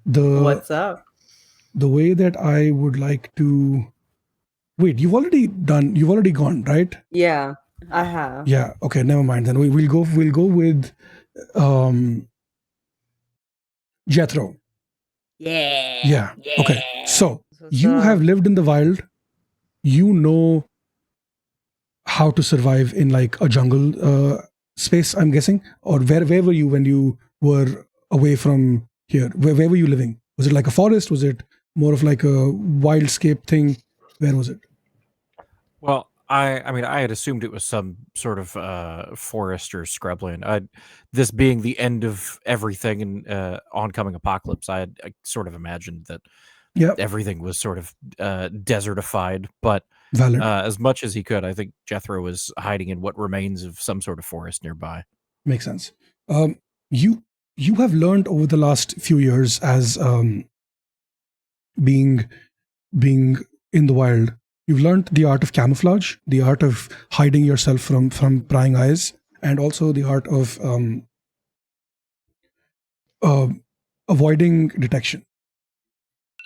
What's up? The way that I would like to wait, you've already gone, right? Yeah, I have. Yeah, okay, never mind. Then we'll go with Jethro. Yeah. Okay. So you have lived in the wild. You know how to survive in like a jungle space, I'm guessing. Or where were you when you were away from here? Where were you living? Was it like a forest? Was it more of like a wildscape thing? Where was it? Well, I mean, I had assumed it was some sort of forest or scrubland. This being the end of everything in oncoming apocalypse, I sort of imagined that everything was sort of desertified. But as much as he could, I think Jethro was hiding in what remains of some sort of forest nearby. Makes sense. You have learned over the last few years as being in the wild. You've learned the art of camouflage, the art of hiding yourself from prying eyes, and also the art of avoiding detection.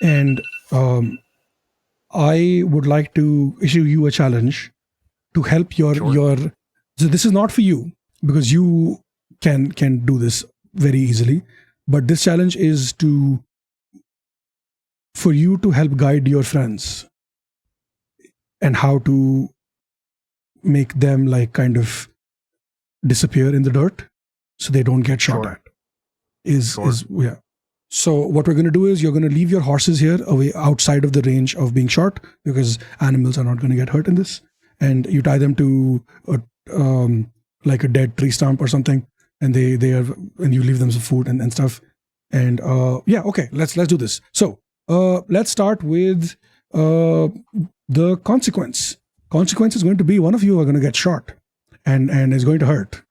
And I would like to issue you a challenge to help your. So this is not for you because you can do this very easily, but this challenge is for you to help guide your friends and how to make them like kind of disappear in the dirt so they don't get shot at. Yeah. So what we're going to do is you're going to leave your horses here away outside of the range of being shot because animals are not going to get hurt in this. And you tie them to like a dead tree stump or something, and and you leave them some food and stuff. And okay, let's do this. So let's start with the consequence. Consequence is going to be one of you are going to get shot and is going to hurt.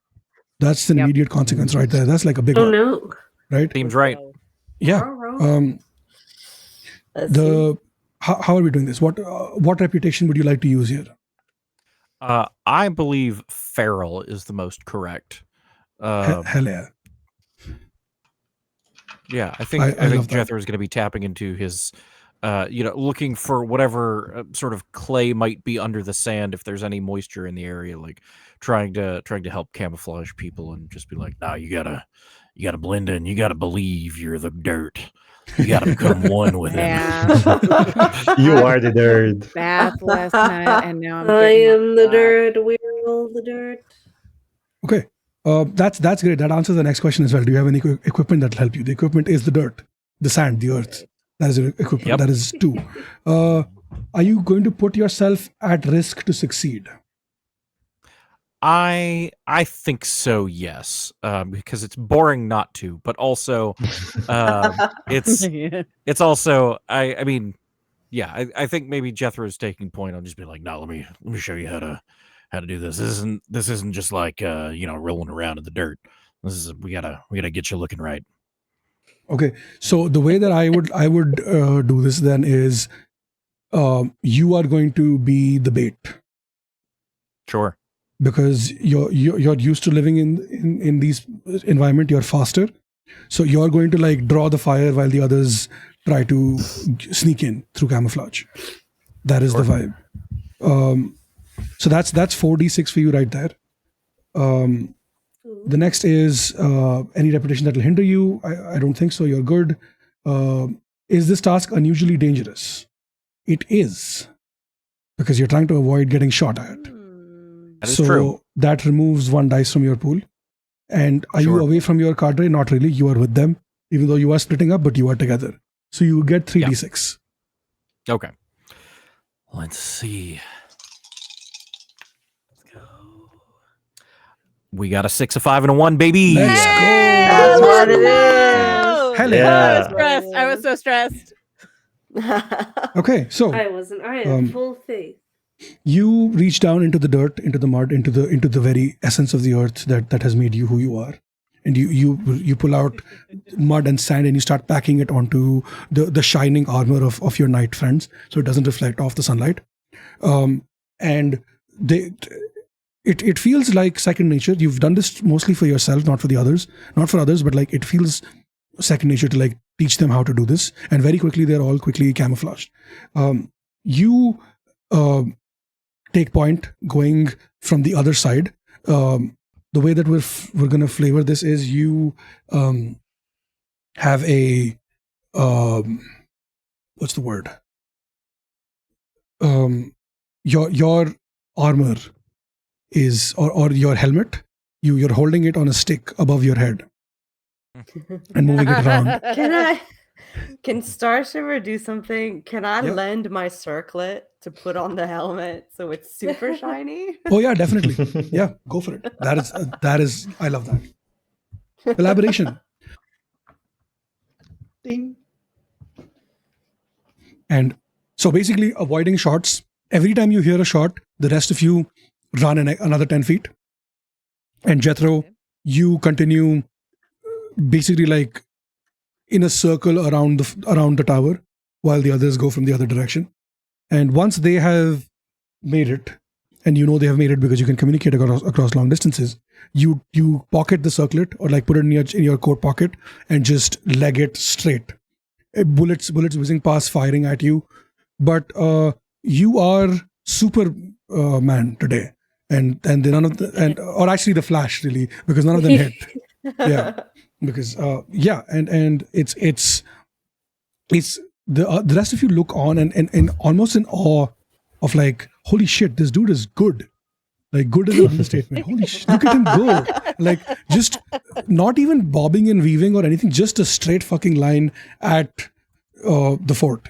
That's the immediate consequence right there. That's like a big one. No. Right? Seems right. Yeah. How are we doing this? What reputation would you like to use here? I believe feral is the most correct. Hell yeah. Yeah, I think Jethro is going to be tapping into his, looking for whatever sort of clay might be under the sand if there's any moisture in the area, like trying to help camouflage people and just be like, no, you gotta blend in. You gotta believe you're the dirt. You gotta become one with him. You are the dirt. Bath last night, and now I am the dirt. We're all the dirt. Okay. That's great. That answers the next question as well. Do you have any equipment that will help you? The equipment is the dirt, the sand, the earth. That is your equipment. Yep. That is 2. Are you going to put yourself at risk to succeed? I think so, yes, because it's boring not to, but also it's also I mean, yeah, I think maybe Jethro's taking point. I'll just be like, no, let me show you how to do this. This isn't just like rolling around in the dirt. This is we gotta get you looking right. Okay, so the way that I would do this then is you are going to be the bait. Sure. Because you're used to living in these environment, you're faster, so you're going to like draw the fire while the others try to sneak in through camouflage. That is the vibe. So that's 4d6 for you right there. The next is any reputation that will hinder you. I don't think so. You're good. Is this task unusually dangerous? It is, because you're trying to avoid getting shot at. That is true. That removes 1 dice from your pool. And are you away from your cadre? Not really. You are with them, even though you are splitting up, but you are together. So you get 3d6. Okay. Let's see. We got a 6, a 5, and a 1, baby. Let's go. That's what it is. Hell Yeah. I was yeah. stressed. I was so stressed. Okay, so I wasn't. I had full faith. you reach down into the dirt, into the mud, into the very essence of the earth that has made you who you are, and you pull out mud and sand and you start packing it onto the shining armor of your knight friends, so it doesn't reflect off the sunlight. And it feels like second nature. You've done this mostly for yourself, not for others, but like it feels second nature to like teach them how to do this, and very quickly they're all quickly camouflaged. You take point going from the other side. The way that we're gonna flavor this is you have a what's the word? Your armor is or your helmet. You're holding it on a stick above your head and moving it around. Can Starshiver do something? Can I Yeah. lend my circlet to put on the helmet so it's super shiny? Oh yeah, definitely. Yeah, go for it. That is I love that. Collaboration. Ding. And so basically avoiding shots. Every time you hear a shot, the rest of you run another 10 feet. And Jethro, you continue basically like in a circle around the tower while the others go from the other direction. And once they have made it, and you know they have made it because you can communicate across long distances, you pocket the circlet or like put it in your coat pocket and just leg it straight. Bullets whizzing past, firing at you, but you are Superman today, and none of the or actually the Flash really, because none of them hit. Yeah, because and it's the rest of you look on and almost in awe of like, holy shit, this dude is good. Like, good is an understatement. Holy shit, look at him go. Like, just not even bobbing and weaving or anything, just a straight fucking line at the fort.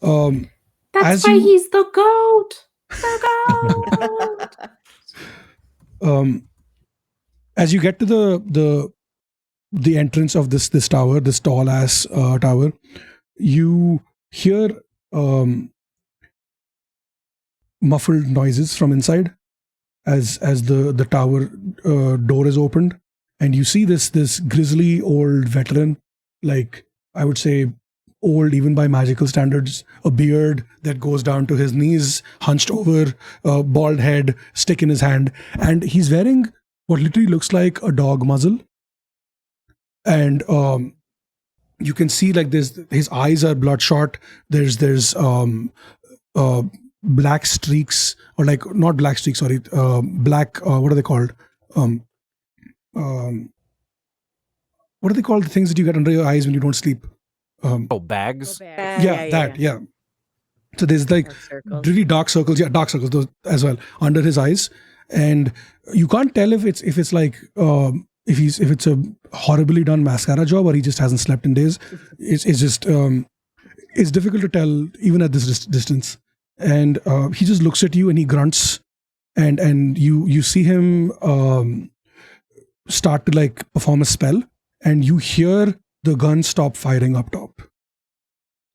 That's why he's the goat. The goat. As you get to the entrance of this tower, this tall ass tower, you hear muffled noises from inside as the tower door is opened, and you see this grizzly old veteran, like I would say old even by magical standards, a beard that goes down to his knees, hunched over, bald head, stick in his hand, and he's wearing what literally looks like a dog muzzle. And you can see like his eyes are bloodshot. There's black streaks, or like not black streaks, sorry, black what are they called? What are they called? The things that you get under your eyes when you don't sleep. Bags. Yeah. So there's like really dark circles, those as well under his eyes, and you can't tell if it's like if it's a horribly done mascara job or he just hasn't slept in days. It's just it's difficult to tell even at this distance. And he just looks at you and he grunts, and you see him start to like perform a spell, and you hear the gun stop firing up top.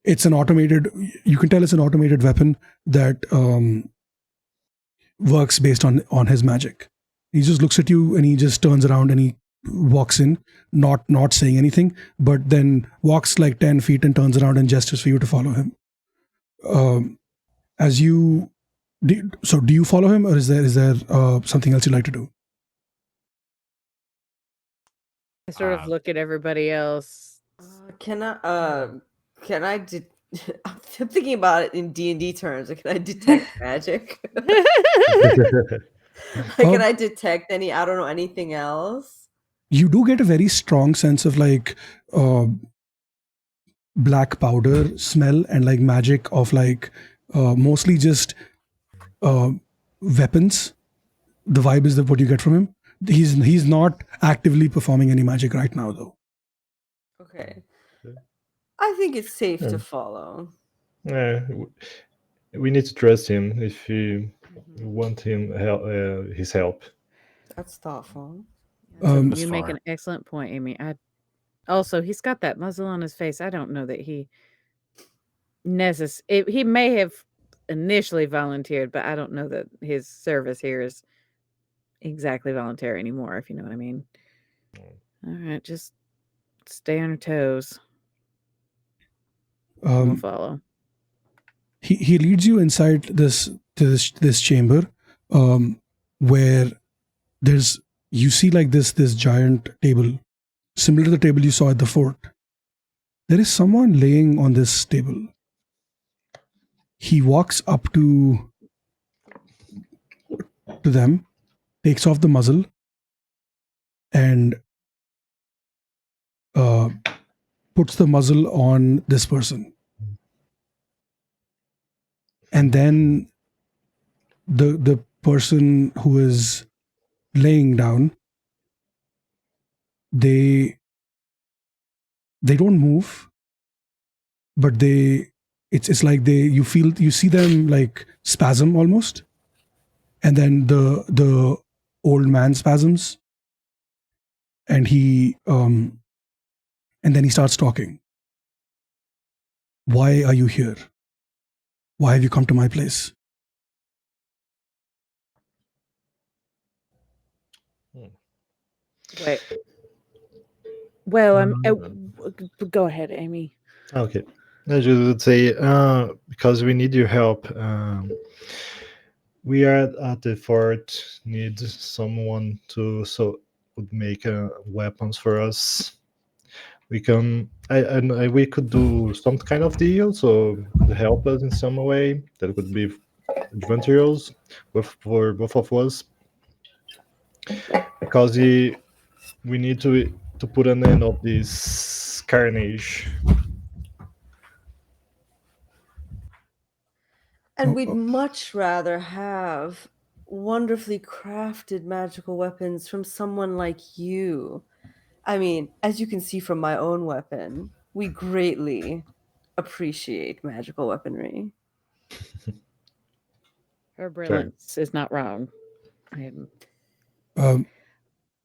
It's an automated, you can tell it's an automated weapon that works based on his magic. He just looks at you and he just turns around and he walks in, not saying anything, but then walks like 10 feet and turns around and gestures for you to follow him. Do you follow him, or is there something else you'd like to do? I sort of look at everybody else. Can I I'm thinking about it in D&D terms. Can I detect magic? Can I detect anything else? You do get a very strong sense of like black powder smell and like magic of like mostly just weapons. The vibe is what you get from him. He's not actively performing any magic right now, though. Okay. I think it's safe Yeah. to follow. We need to trust him if we want his help. That's thoughtful. You make an excellent point, Amy. Also, he's got that muzzle on his face. I don't know that he he may have initially volunteered, but I don't know that his service here is exactly voluntary anymore, if you know what I mean. All right, just stay on your toes. We'll follow. He leads you inside this chamber, where you see like this giant table, similar to the table you saw at the fort. There is someone laying on this table. He walks up to them, takes off the muzzle, and puts the muzzle on this person. And then the person who is laying down, they don't move, but it's like you see them like spasm almost, and then the old man spasms, and then he starts talking. Why are you here? Why have you come to my place? Wait. Well, go ahead, Amy. Okay. I just would say, because we need your help. We are at the fort, need someone would make weapons for us. We can, we could do some kind of deal, so to help us in some way. That could be advantageous for both of us, because we need to put an end of this carnage. And we'd much rather have wonderfully crafted magical weapons from someone like you. I mean, as you can see from my own weapon, we greatly appreciate magical weaponry. Her brilliance is not wrong.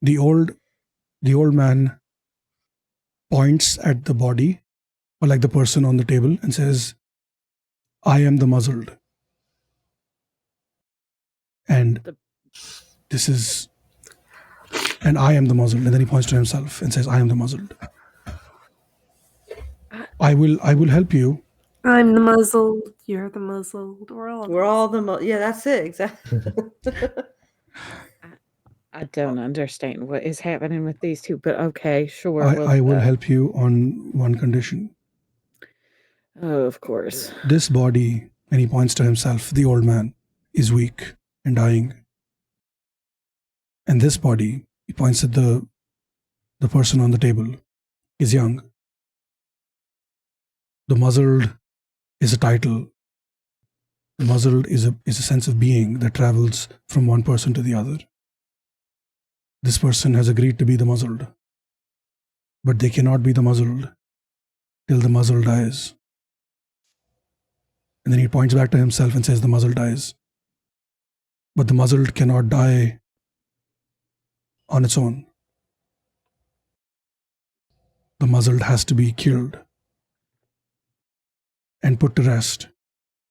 The old man points at the body, or like the person on the table, and says, I am the muzzled. And I am the muzzled. And then he points to himself and says, I am the muzzled. I will help you. I'm the muzzled. You're the muzzled. We're all the yeah, that's it, exactly. I don't understand what is happening with these two, but okay, sure. I will help you on one condition. Oh, of course. This body, and he points to himself, the old man, is weak and dying. And this body, he points at the person on the table, is young. The muzzled is a title. The muzzled is a sense of being that travels from one person to the other. This person has agreed to be the muzzled, but they cannot be the muzzled till the muzzle dies. And then he points back to himself and says, the muzzle dies. But the muzzled cannot die on its own. The muzzled has to be killed and put to rest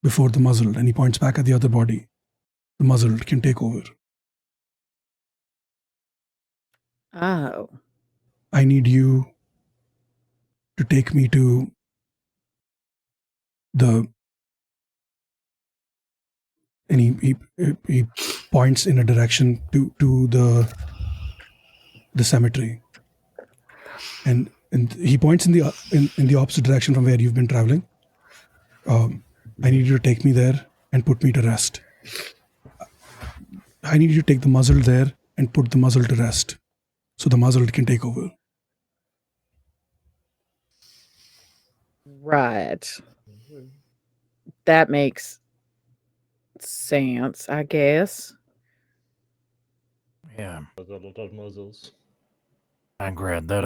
before the muzzled, and he points back at the other body, the muzzled can take over. Oh. I need you to take me to and he points in a direction to the cemetery, and he points in the opposite direction from where you've been traveling. I need you to take me there and put me to rest. I need you to take the muzzle there and put the muzzle to rest, so the muzzle can take over. Right. That makes sense, I guess. Yeah. There's a lot of muzzles. I'm glad that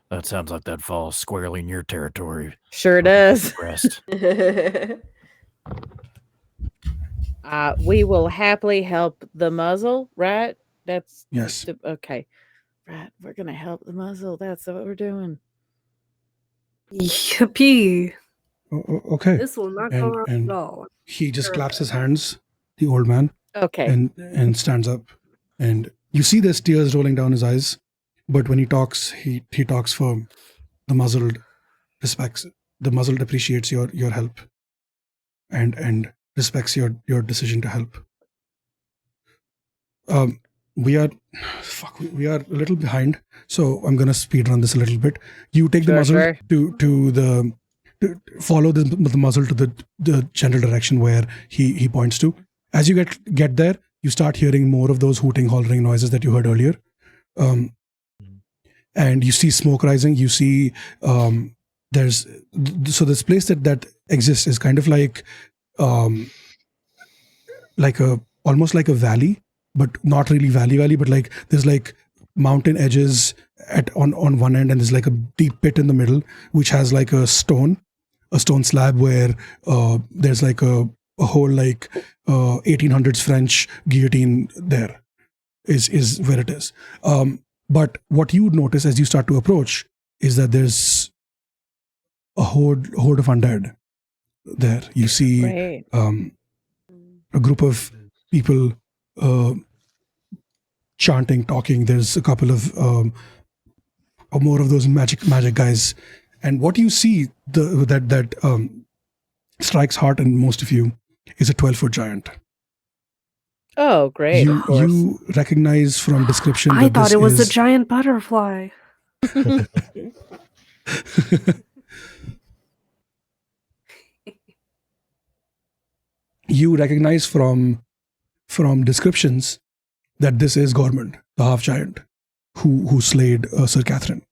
That sounds like that falls squarely in your territory. Sure does. Rest. We will happily help the muzzle, right? That's Yes. okay. Right, we're gonna help the muzzle. That's what we're doing. Yippee! Okay. This will not go wrong And at all. he just claps his hands, the old man, Okay. and stands up. And you see there's tears rolling down his eyes, but when he talks, he talks firm. The muzzled appreciates your help and respects your decision to help. We are a little behind, so I'm gonna speed run this a little bit. You take the muzzle to follow the muzzle to the general direction where he points to. As you get there, you start hearing more of those hooting, hollering noises that you heard earlier, and you see smoke rising. You see this place that exists is kind of like almost like a valley, but not really valley, but like there's like mountain edges on one end, and there's like a deep pit in the middle, which has like a stone slab where there's like a whole like 1800s French guillotine there is where it is. But what you notice as you start to approach is that there's a horde of undead there. You see a group of people chanting, talking. There's a couple of more of those magic guys, and what you see that strikes heart in most of you is a 12-foot giant. Oh, great! You recognize from description. I thought it was a giant butterfly. You recognize from descriptions that this is Gormund, the half giant, who slayed Sir Catherine.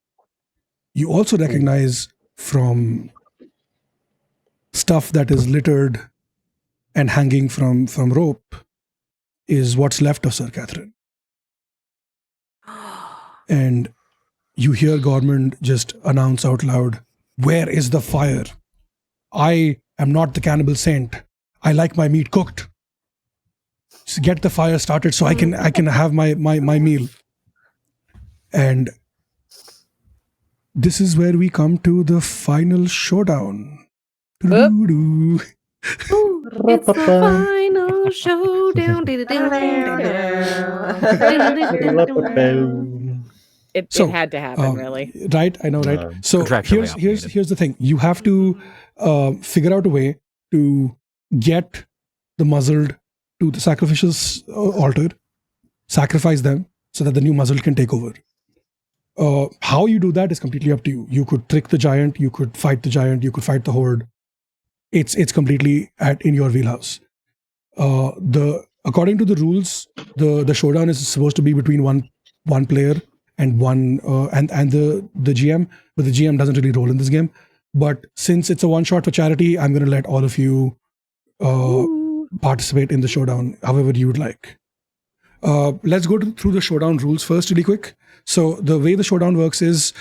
You also recognize from stuff that is littered and hanging from rope is what's left of Sir Catherine. And you hear Gormund just announce out loud, "Where is the fire? I am not the cannibal saint. I like my meat cooked. So get the fire started so I can have my meal." And this is where we come to the final showdown. Ooh, it's the final showdown. It had to happen, really. Right, I know, right? So here's the thing. You have to figure out a way to get the muzzled to the sacrificial altar, sacrifice them so that the new muzzled can take over. How you do that is completely up to you. You could trick the giant, you could fight the giant, you could fight the horde. It's completely in your wheelhouse. According to the rules, the showdown is supposed to be between one player and one and the GM, but the GM doesn't really roll in this game. But since it's a one shot for charity, I'm going to let all of you participate in the showdown however you would like. Let's go through the showdown rules first really quick. So the way the showdown works is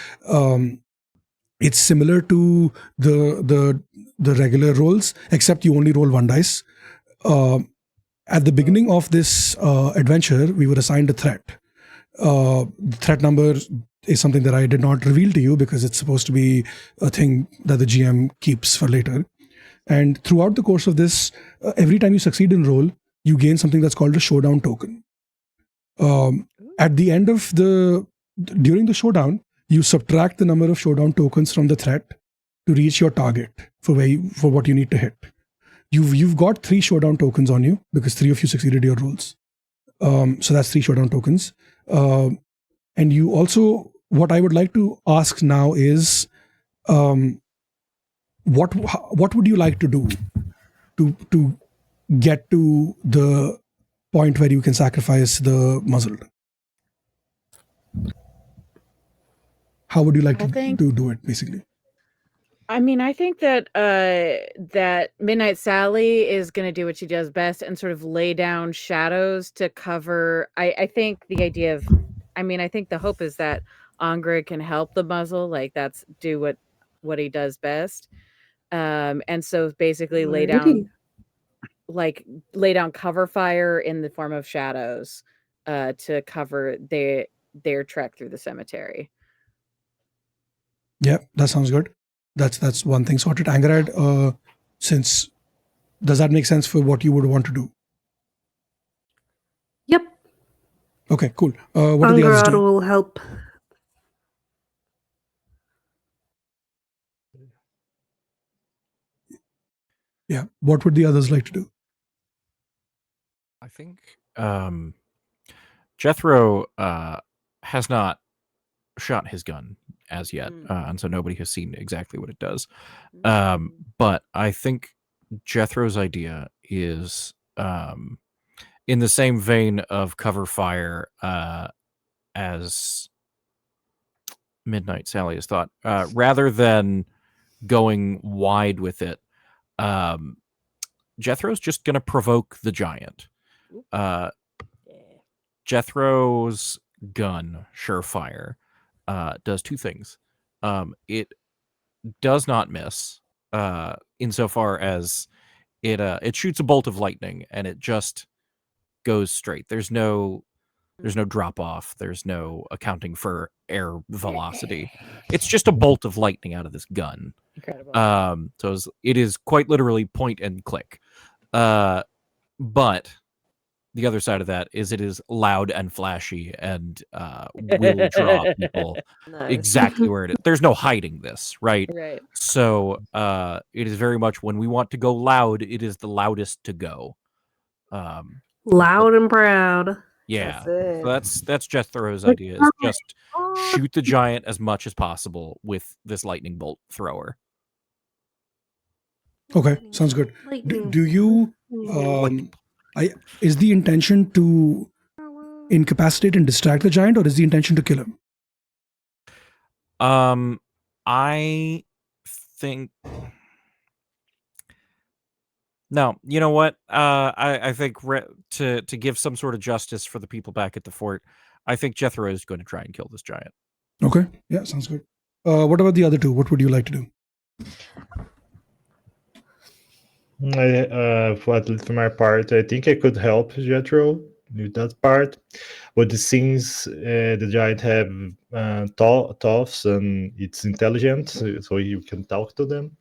it's similar to the regular rolls, except you only roll one dice. At the beginning of this adventure, we were assigned a threat. The threat number is something that I did not reveal to you because it's supposed to be a thing that the GM keeps for later. And throughout the course of this, every time you succeed in roll, you gain something that's called a showdown token. At the end of during the showdown, you subtract the number of showdown tokens from the threat to reach your target for what you need to hit. You've got 3 showdown tokens on you because 3 of you succeeded your rolls. So that's 3 showdown tokens. And you also, what I would like to ask now is, what would you like to do to get to the point where you can sacrifice the muzzled? How would you like to do it, basically? I mean, I think that that Midnight Sally is going to do what she does best and sort of lay down shadows to cover. I think the idea of, I mean, I think the hope is that Angra can help the muzzle, like that's do what he does best. And so basically lay down cover fire in the form of shadows to cover their trek through the cemetery. Yeah, that sounds good. That's one thing sorted. Angarad, since does that make sense for what you would want to do? Yep. Okay, cool. What are the others Angarad doing? will help. Yeah, what would the others like to do? I think Jethro has not shot his gun as yet, and so nobody has seen exactly what it does. But I think Jethro's idea is in the same vein of cover fire as Midnight Sally has thought. Rather than going wide with it, Jethro's just going to provoke the giant. Jethro's gun, Surefire, does two things. It does not miss, insofar as it shoots a bolt of lightning and it just goes straight. There's no drop off. There's no accounting for air velocity. It's just a bolt of lightning out of this gun. Incredible. So it is quite literally point and click. But the other side of that is it is loud and flashy and will draw people exactly where it is. There's no hiding this, right? Right. So it is very much when we want to go loud, it is the loudest to go. Loud and proud. Yeah. That's So that's Jethro's idea, is just shoot the giant as much as possible with this lightning bolt thrower. Okay, sounds good. Do you is the intention to incapacitate and distract the giant, or is the intention to kill him? I think no. You know what? I think to give some sort of justice for the people back at the fort, I think Jethro is going to try and kill this giant. Okay, yeah, sounds good. What about the other two? What would you like to do? For at least for my part, I think I could help Jethro with that part. But since the giant have thoughts and it's intelligent, so you can talk to them.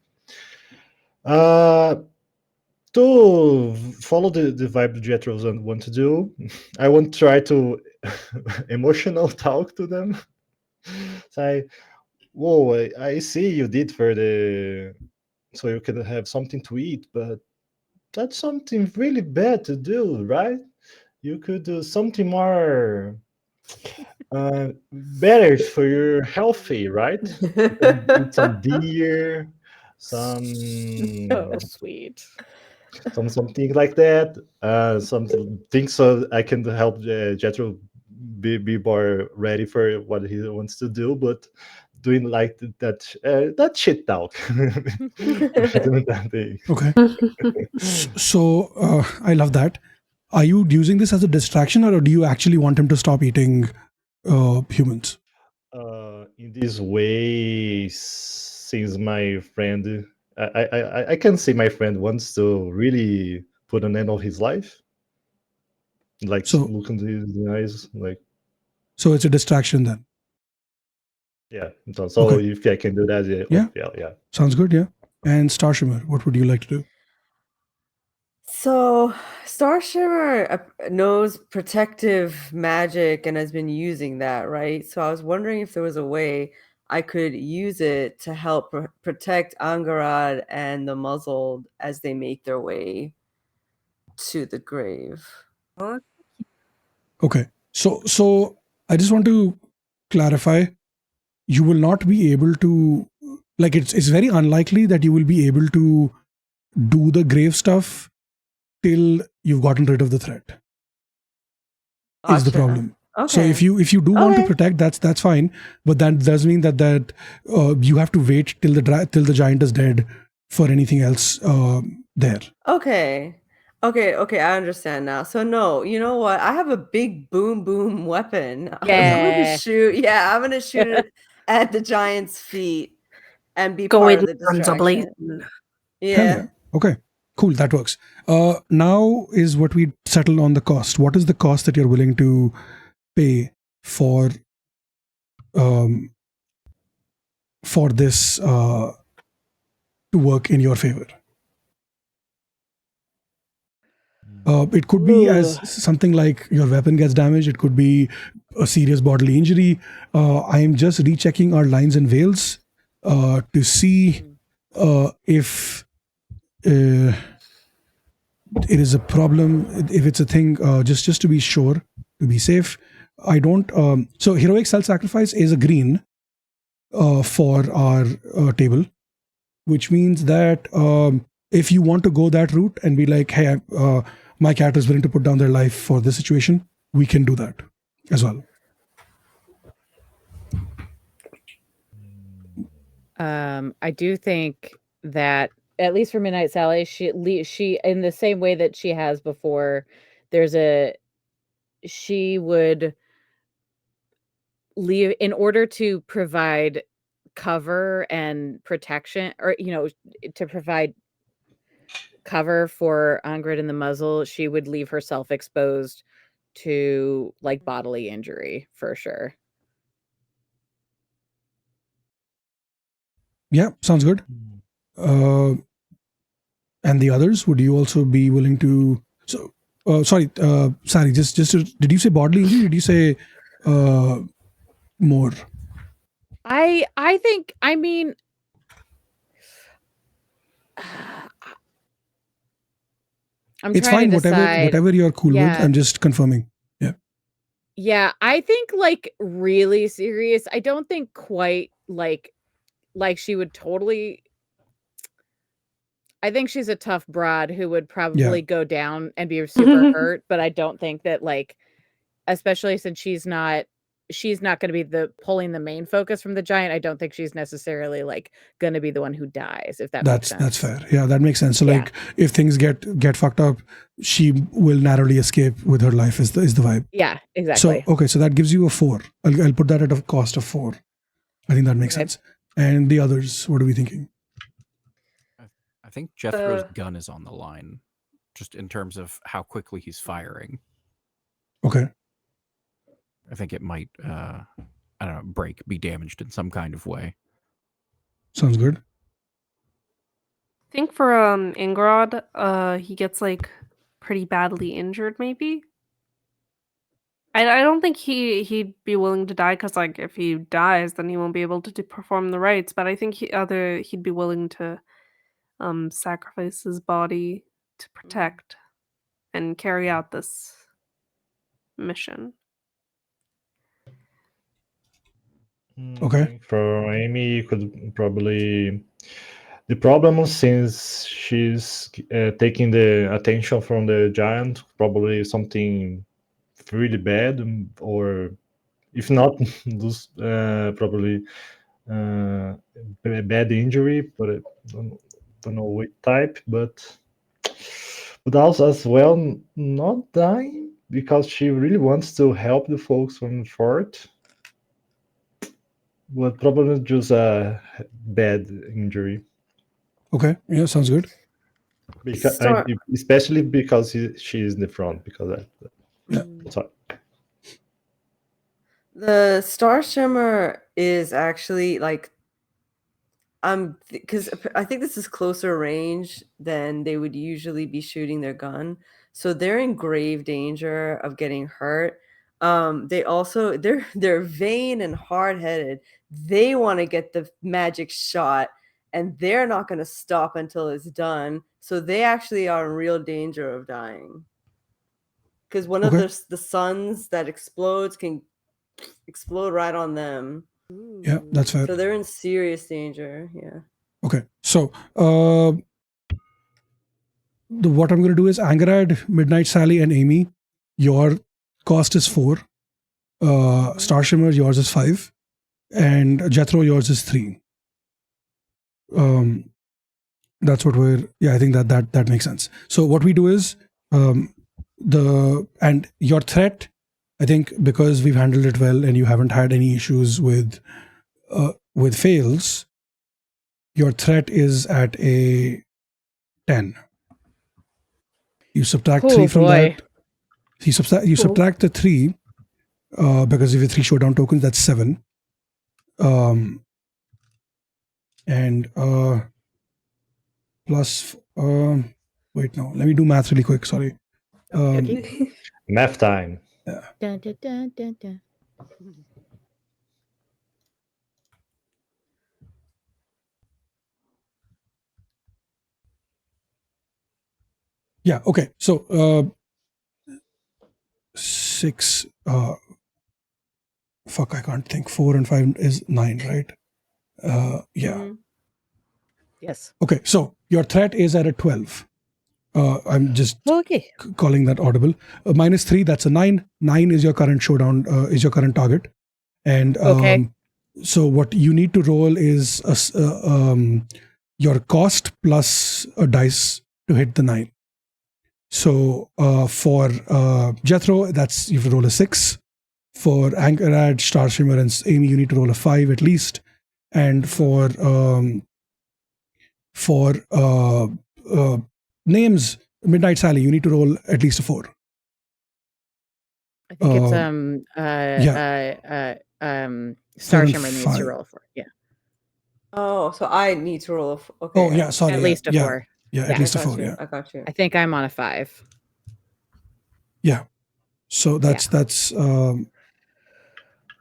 To follow the vibe Jethro want to do, I want to try to emotional talk to them. Say, whoa, I see you did for so you can have something to eat, but that's something really bad to do, right? You could do something more better for your healthy, right? You can eat some deer, some So sweet. something like that. Some things so I can help Jethro be more ready for what he wants to do, but doing like that shit talk. Doing that thing. Okay. So I love that. Are you using this as a distraction, or do you actually want him to stop eating humans? In this way, since my friend, I can say my friend wants to really put an end of his life. Like, So look into his eyes, like, so it's a distraction then. yeah. So Okay. if I can do that, yeah. Sounds good. Yeah. And Star Shimmer, what would you like to do? So, Star Shimmer knows protective magic and has been using that, right? So, I was wondering if there was a way I could use it to help protect Angarad and the muzzled as they make their way to the grave. Okay. So I just want to clarify, you will not be able to, like, it's very unlikely that you will be able to do the grave stuff till you've gotten rid of the threat. Is the problem. Okay. So if you do want to protect, that's fine, but that does mean that you have to wait till the giant is dead for anything else there. Okay. Okay, I understand now. So no, you know what? I have a big boom weapon. I'm going to Yeah. shoot. Yeah, I'm gonna shoot it at the giant's feet and be Go part in, of the guns distraction. ablazing. Hell Yeah. yeah. Okay. Cool. That works. Now is what we settle on the cost. What is the cost that you're willing to pay for this to work in your favor? It could be as something like your weapon gets damaged. It could be a serious bodily injury. I am just rechecking our lines and veils to see if it is a problem, if it's a thing, just to be sure, to be safe. I don't. So heroic self-sacrifice is a green for our table, which means that if you want to go that route and be like, hey, my character is willing to put down their life for this situation, we can do that as well. I do think that at least for Midnight Sally, she in the same way that she has before, she would leave in order to provide cover and protection, or to provide cover for Ingrid in the muzzle. She would leave herself exposed to like bodily injury for sure. Yeah, sounds good. And the others, would you also be willing to? So, sorry, Sally. Did you say bodily injury? Did you say more? I think. I mean. It's fine. Whatever you're cool with. I'm just confirming. Yeah. Yeah, I think like really serious. I don't think quite like she would totally. I think she's a tough broad who would probably go down and be super hurt, but I don't think that like, especially since she's not going to be pulling the main focus from the giant. I don't think she's necessarily like going to be the one who dies, if that makes sense. That's fair. Yeah, that makes sense. So like if things get fucked up, she will narrowly escape with her life is the vibe. Yeah, exactly. So okay, so that gives you a 4. I'll put that at a cost of 4. I think that makes sense. And the others, what are we thinking? I think Jethro's gun is on the line, just in terms of how quickly he's firing. Okay. I think it might, I don't know, be damaged in some kind of way. Sounds good. I think for Ingrod, he gets like pretty badly injured, maybe. I don't think he'd be willing to die, because like if he dies, then he won't be able to perform the rites. But I think he'd be willing to sacrifice his body to protect and carry out this mission. Okay. For Amy, you could probably. The problem, since she's taking the attention from the giant, probably something really bad, or if not, those probably a bad injury, but I don't know what type. But also as well, not dying because she really wants to help the folks from the fort. But probably just a bad injury. Okay. Yeah, sounds good. Because especially because she is in the front. Because sorry. The Star Shimmer is actually like because I think this is closer range than they would usually be shooting their gun, so they're in grave danger of getting hurt. They also they're vain and hard-headed. They want to get the magic shot, and they're not going to stop until it's done. So they actually are in real danger of dying, because one of the suns that explodes can explode right on them. Yeah, that's fair. So they're in serious danger. Yeah. Okay. So what I'm going to do is Angarad, Midnight Sally, and Amy. Your cost is 4. Star Shimmer, yours is 5, and Jethro, yours is 3. That's what we're. Yeah, I think that makes sense. So what we do is and your threat, I think, because we've handled it well and you haven't had any issues with fails, your threat is at a 10. You subtract 3 from that. You subtract the 3 because if you have 3 showdown tokens, that's 7. And plus, wait, no, let me do math really quick. Sorry. Math time. Yeah. Dun, dun, dun, dun, dun. Yeah. Okay. So 6. Fuck, I can't think. 4 and 5 is 9, right? Yeah. Mhm. Yes. Okay. So your threat is at a 12. I'm just Okay. calling that audible. -3, that's a 9. 9 is your current showdown, is your current target. And Okay. so what you need to roll is your cost plus a dice to hit the 9. So for Jethro, that's you have to roll a 6. For Anchorage, Star Shimmer, and Amy, you need to roll a 5 at least. And for names, Midnight Sally, you need to roll at least a 4. I think it's Star 4 and Shimmer needs 5. to roll for. Yeah. Oh, so I need to roll okay. Oh yeah, sorry. At yeah, least a yeah, 4. Yeah, at Yeah. least a I got 4. you. Yeah, I got you. I think I'm on a 5. yeah. So that's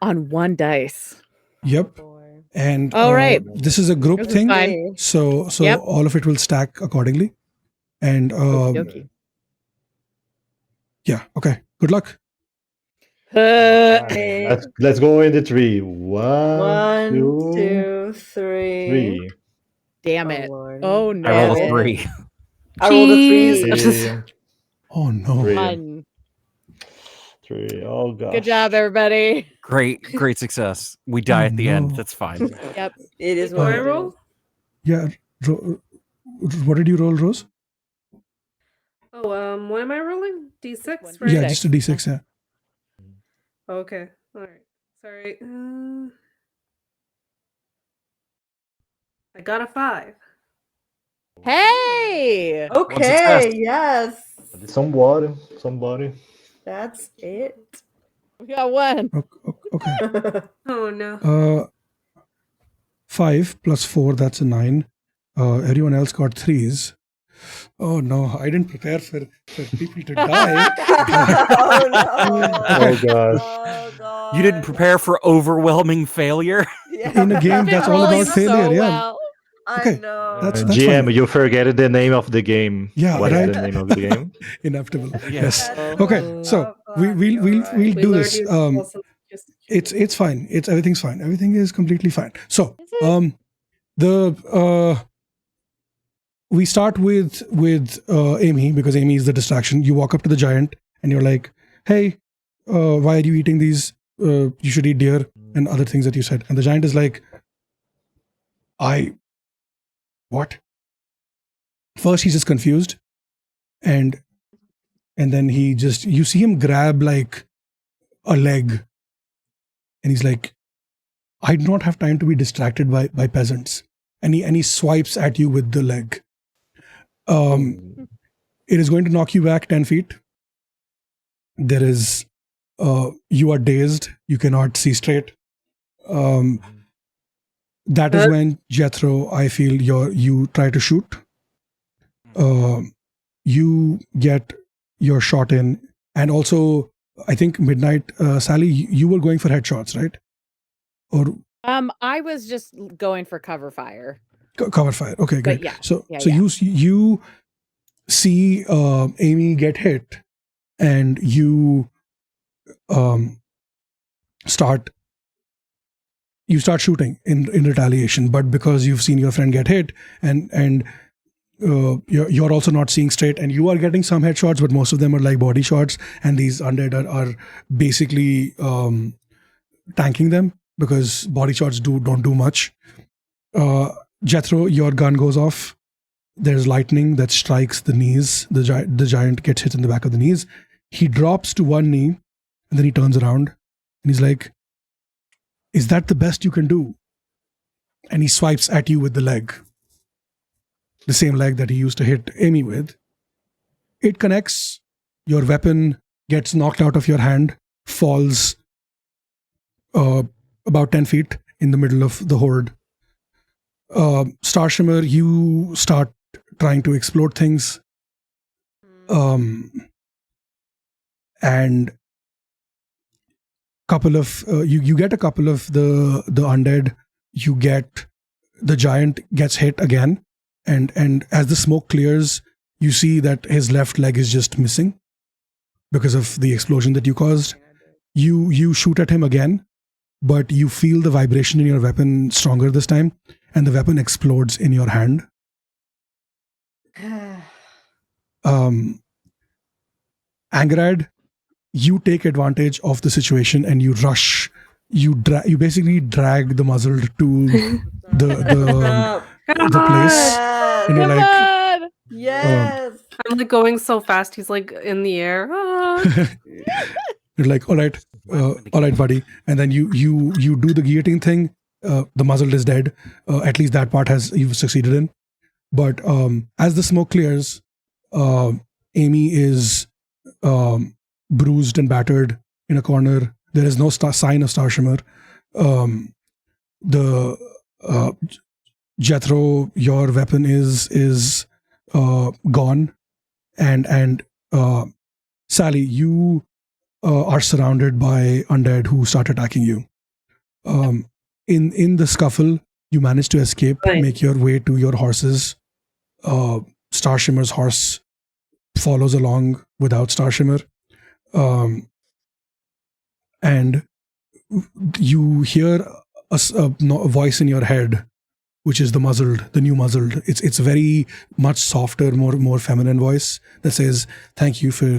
On one dice. yep. Oh, boy. And All right. this is a group This is thing, fine. so Yep. all of it will stack accordingly. And Okie dokie. yeah, okay. Good luck. Okay. Let's go in the 3. 1, 1, 2, 2, 3. 3. Damn Oh, it. Lordy. Oh no. I rolled a Damn it. 3. I rolled a 3. Jeez. Oh no. 3. Fun. 3. Oh gosh. Good job, everybody. Great success. We die at the end. no. That's fine. Yep. It is Do what I it roll? is. Yeah. What did you roll, Rose? Oh, what am I rolling? D6, One right? Yeah, D6. just a D6. Yeah. Okay. All right. Sorry. I got a 5. Hey. Okay, yes. Somebody. That's it. We got one. Okay. Oh no. 5 plus 4, that's a 9. Everyone else got 3s. Oh no, I didn't prepare for people to die. Oh no. Oh gosh. Oh god. You didn't prepare for overwhelming failure? Yeah. In a game, that's all Rolling about failure. so Yeah. well. Okay. I know. That's GM, fine. you forget the name of the game. Yeah, What right. is the name of the game? Inevitable. Yes. Yes. That's Okay. so So funny, we'll alright. do learned this. you also just It's fine. Everything's fine. Everything is completely fine. So Is it? we start with Amy, because Amy is the distraction. You walk up to the giant and you're like, "Hey, why are you eating these? You should eat deer," and other things that you said. And the giant is like, what? First, he's just confused, and then you see him grab like a leg, and he's like, "I do not have time to be distracted by peasants." And he swipes at you with the leg. It is going to knock you back 10 feet. There is, you are dazed. You cannot see straight. That is when Jethro, I feel you try to shoot. You get your shot in, and also I think Midnight Sally, you were going for headshots, right? Or I was just going for cover fire. cover fire. Okay, great. yeah, So yeah, so yeah. you see Amy get hit, and you start shooting in retaliation. But because you've seen your friend get hit, and you're also not seeing straight, and you are getting some headshots, but most of them are like body shots, and these undead are basically tanking them, because body shots don't do much. Jethro, your gun goes off, there's lightning that strikes the knees. The giant gets hit in the back of the knees. He drops to one knee, and then he turns around, and he's like, "Is that the best you can do?" And he swipes at you with the leg. The same leg that he used to hit Amy with. It connects. Your weapon gets knocked out of your hand, falls about 10 feet in the middle of the horde. Starshimmer, you start trying to explode things. And couple of you get a couple of the undead. You get the giant gets hit again, and as the smoke clears, you see that his left leg is just missing because of the explosion that you caused. You shoot at him again, but you feel the vibration in your weapon stronger this time, and the weapon explodes in your hand. Angrad, you take advantage of the situation and you rush. You basically drag the muzzled to the place, and you're like, yes. I'm like going so fast. He's like in the air. Ah. You're like, all right, buddy. And then you do the guillotine thing. The muzzled is dead. At least that part you've succeeded in. But as the smoke clears, Amy is bruised and battered in a corner. There is no sign of Starshimmer. The Jethro, your weapon is gone, and Sally, you are surrounded by undead who start attacking you. In the scuffle, you manage to escape, make your way to your horses. Starshimmer's horse follows along without Starshimmer. And you hear a voice in your head, which is the new muzzled. It's very much softer, more feminine voice that says, "Thank you for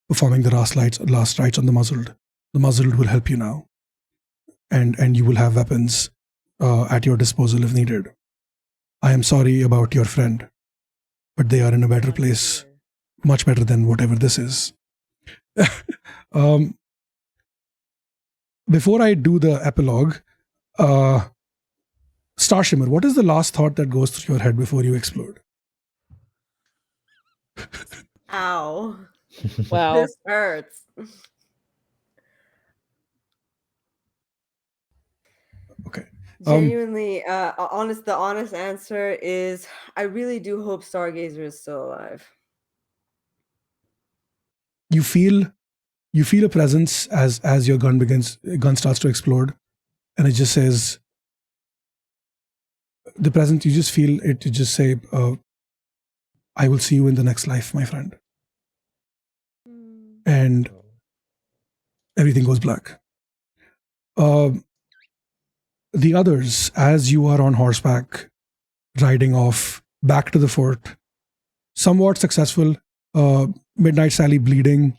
performing the last rites on the muzzled. The muzzled will help you now, and you will have weapons at your disposal if needed. I am sorry about your friend, but they are in a better place, much better than whatever this is." Before I do the epilogue, Starshimmer, what is the last thought that goes through your head before you explode? Ow. Wow. This hurts. Okay. Genuinely, the honest answer is I really do hope Stargazer is still alive. You feel a presence as your gun starts to explode, and it just says, the presence, you just feel it to just say, "I will see you in the next life, my friend." And everything goes black. The others, as you are on horseback, riding off back to the fort, somewhat successful. Midnight Sally bleeding.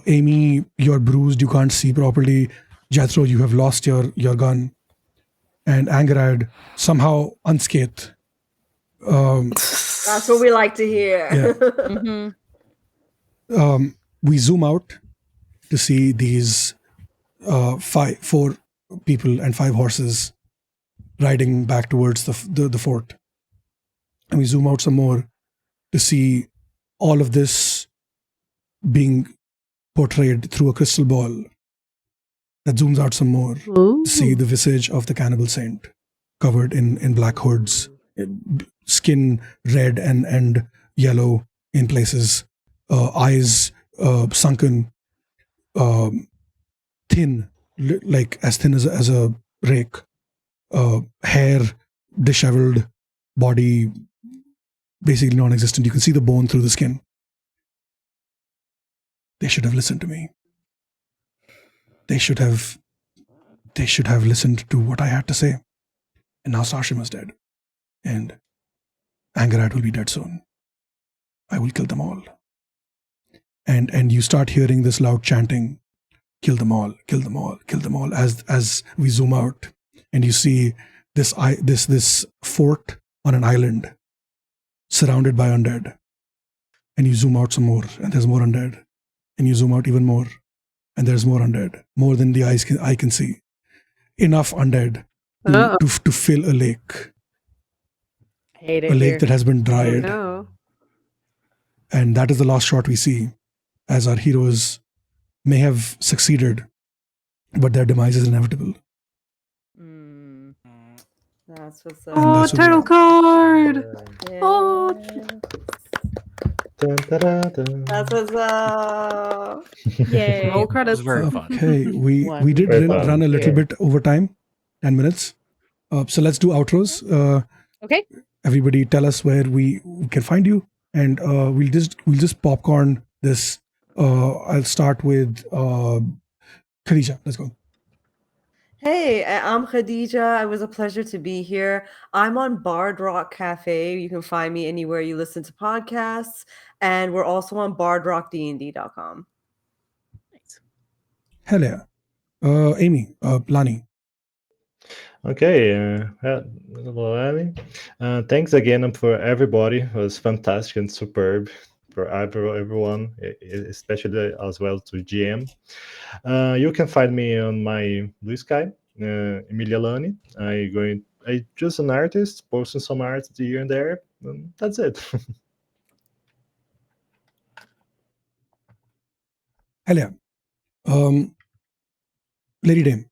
Amy, you're bruised, you can't see properly. Jethro, you have lost your gun. And Angrad, somehow unscathed. That's what we like to hear. Yeah. We zoom out to see these 4 people and 5 horses riding back towards the fort. And we zoom out some more to see all of this being portrayed through a crystal ball that zooms out some more. Ooh. To see the visage of the cannibal saint covered in black hoods, skin red and yellow in places, eyes sunken, thin, like as thin as a rake, hair disheveled, body basically non-existent. You can see the bone through the skin. They should have listened to me. They should have listened to what I had to say. And now Starshimmer's dead. And Angrad will be dead soon. I will kill them all. And you start hearing this loud chanting, "Kill them all, kill them all, kill them all," as we zoom out. And you see this fort on an island surrounded by undead. And you zoom out some more, and there's more undead. And you zoom out even more, and there's more undead, more than the eye can see. Enough undead to fill a lake. Hate A it lake here. that has been dried. No. And that is the last shot we see, as our heroes may have succeeded, but their demise is inevitable. That's what's And Oh, that's what's title up. card! Yes. Oh, Dun, da, da, dun. That's what's up. Yay. roll It was credits. very fun. Okay, we One did Very run fun. a little here. bit over time, 10 minutes. So let's do outros. Okay. Everybody, tell us where we can find you, and we'll just popcorn this. I'll start with Khadija. Let's go. Hey, I'm Khadija. It was a pleasure to be here. I'm on Bard Rock Cafe. You can find me anywhere you listen to podcasts, and we're also on bardrockdnd.com. Nice. Hell yeah. Amy, Lani. Okay, hello, Ali. Thanks again for everybody. It was fantastic and superb for everyone, especially as well to GM. You can find me on my Blue Sky, Emilia Lani. I just an artist, posting some art here and there. And that's it. Hell yeah. Lady Dame.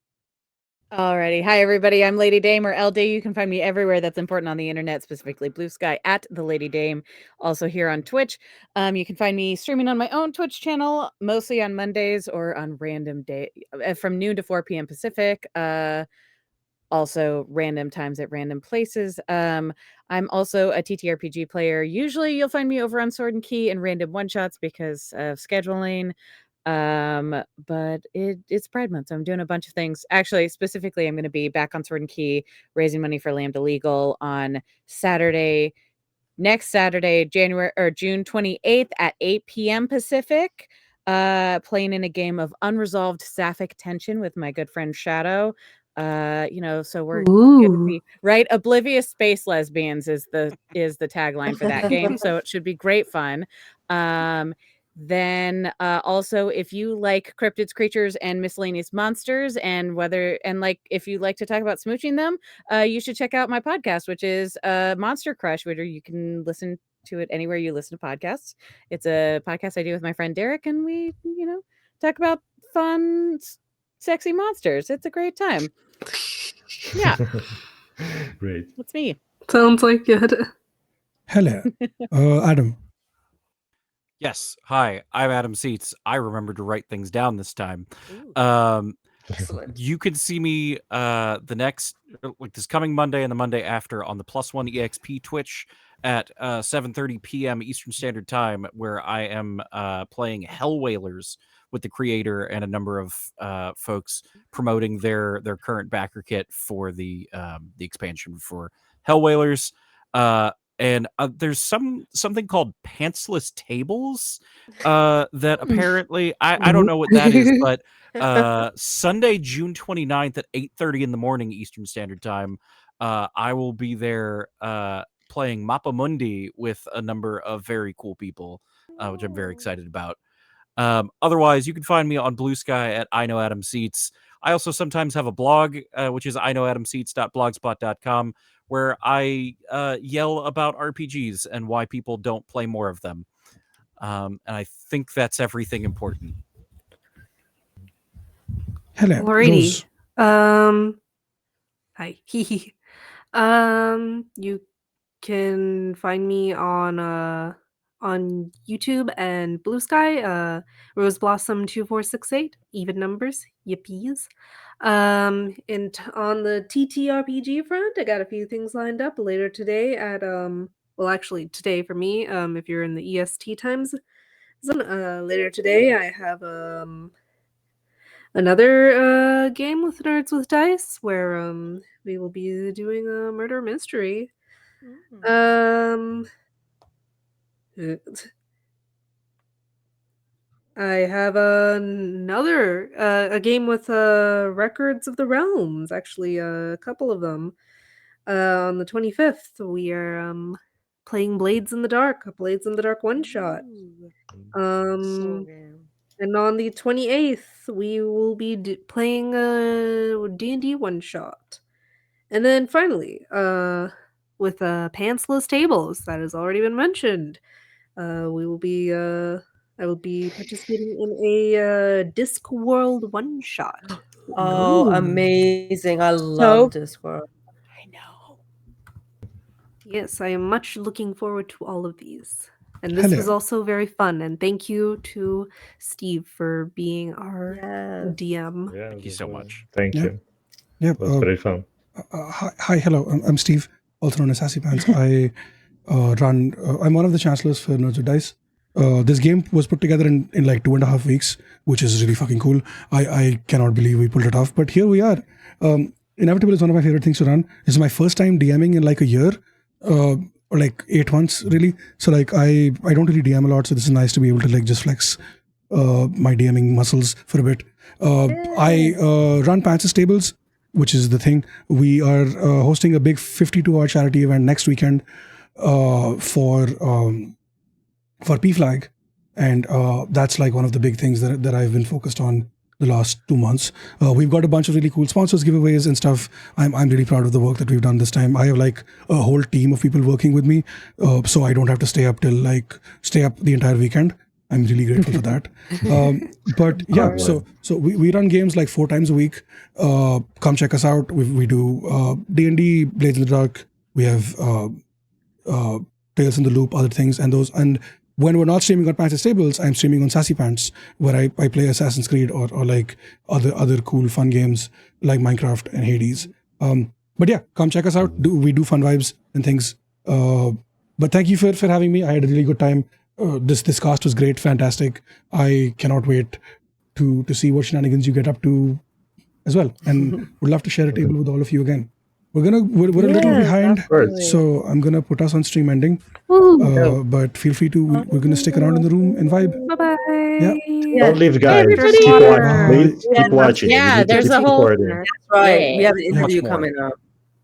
Alrighty. Hi, everybody. I'm Lady Dame or LD. You can find me everywhere that's important on the internet, specifically Blue Sky at the Lady Dame. Also here on Twitch. You can find me streaming on my own Twitch channel, mostly on Mondays or on random day from noon to 4 p.m. Pacific. Also random times at random places. I'm also a TTRPG player. Usually you'll find me over on Sword and Key and random one-shots because of scheduling. But it's Pride Month, so I'm doing a bunch of things. Actually, specifically, I'm going to be back on Sword and Key raising money for Lambda Legal on next Saturday, June 28th at 8 p.m. Pacific. Playing in a game of unresolved sapphic tension with my good friend Shadow. So we're gonna be right. Oblivious space lesbians is the tagline for that game. So it should be great fun. Then also, if you like cryptids, creatures, and miscellaneous monsters, and if you like to talk about smooching them, you should check out my podcast, which is Monster Crush, where you can listen to it anywhere you listen to podcasts. It's a podcast I do with my friend Derek, and we, talk about fun, sexy monsters. It's a great time. Yeah. Great. That's me. Sounds like it. Hell yeah. Adam. Yes. Hi, I'm Adam Seats. I remembered to write things down this time. Excellent. You can see me this coming Monday and the Monday after on the +1 EXP Twitch at 7:30 p.m. Eastern Standard Time, where I am playing Hell Whalers with the creator and a number of folks promoting their current backer kit for the expansion for Hell Whalers. And there's something called pantsless tables that apparently I don't know what that is, but Sunday, June 29th at 8:30 in the morning Eastern Standard Time, I will be there playing Mappa Mundi with a number of very cool people, which I'm very excited about. Otherwise, you can find me on Blue Sky at I Know Adam Seats. I also sometimes have a blog, which is iknowadamseats.blogspot.com, where I yell about RPGs and why people don't play more of them. And I think that's everything important. Hell yeah. Alrighty. Rose. Hi. You can find me on YouTube and Blue Sky, Rose Blossom 2468, even numbers, yippies. And on the TTRPG front, I got a few things lined up later today at well, actually today for me, if you're in the EST times zone, later today I have another game with Nerds with Dice where we will be doing a murder mystery. I have another a game with Records of the Realms, actually a couple of them. On the 25th, we are playing Blades in the Dark, a Blades in the Dark one shot. And on the 28th, we will be playing a D&D one shot. And then finally, with Pantsless Tables, that has already been mentioned, I will be participating in a Discworld one shot. Oh, amazing. I love Discworld. I know. Yes, I am much looking forward to all of these. And this was also very fun. And thank you to Steve for being our DM. Yeah, Thank you so much. Thank you. Yeah, it was very fun. Hi, hello. I'm Steve, also known as Sassy Pants. I run. I'm one of the chancellors for Nerds with Dice. This game was put together in like 2.5 weeks, which is really fucking cool. I cannot believe we pulled it off, but here we are. Inevitable is one of my favorite things to run. This is my first time DMing in like a year, or like 8 months really. So like I don't really DM a lot, so this is nice to be able to like just flex my DMing muscles for a bit. I run Pants Tables, which is the thing. We are hosting a big 52-hour charity event next weekend for PFLAG, and that's like one of the big things that I've been focused on the last 2 months. We've got a bunch of really cool sponsors, giveaways and stuff. I'm really proud of the work that we've done this time. I have like a whole team of people working with me, so I don't have to stay up the entire weekend. I'm really grateful for that. But yeah, so we run games like 4 times a week. Come check us out. We do D&D, Blades in the Dark. We have Tales in the Loop, other things, and when we're not streaming on Pants Tables, I'm streaming on Sassy Pants, where I play Assassin's Creed or like other cool fun games like Minecraft and Hades. But yeah, come check us out. We do fun vibes and things. But thank you for having me. I had a really good time. This cast was great, fantastic. I cannot wait to see what shenanigans you get up to as well, and would love to share a table with all of you again. We're a little behind, so I'm gonna put us on stream ending. But feel free to. We're gonna stick around in the room and vibe. Bye bye. Yeah. Don't leave, guys. everybody. Keep watching. Bye. Please keep watching. Yeah, there's a whole. recording. That's right. Yeah. We have an interview more. coming up.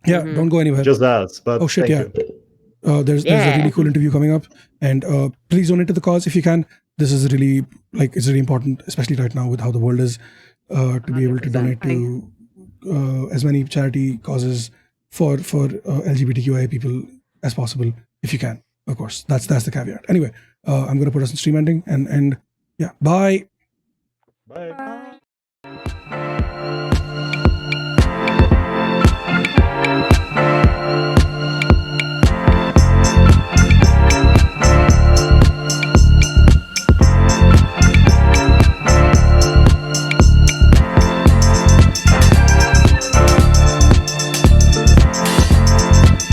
Yeah, don't go anywhere. Just us, but Oh shit, thank you. There's a really cool interview coming up, and please donate to the cause if you can. This is really it's really important, especially right now with how the world is, to be able to donate to as many charity causes for LGBTQIA people as possible, if you can. Of course, that's the caveat. Anyway, I'm going to put us in stream ending and yeah, bye. Bye.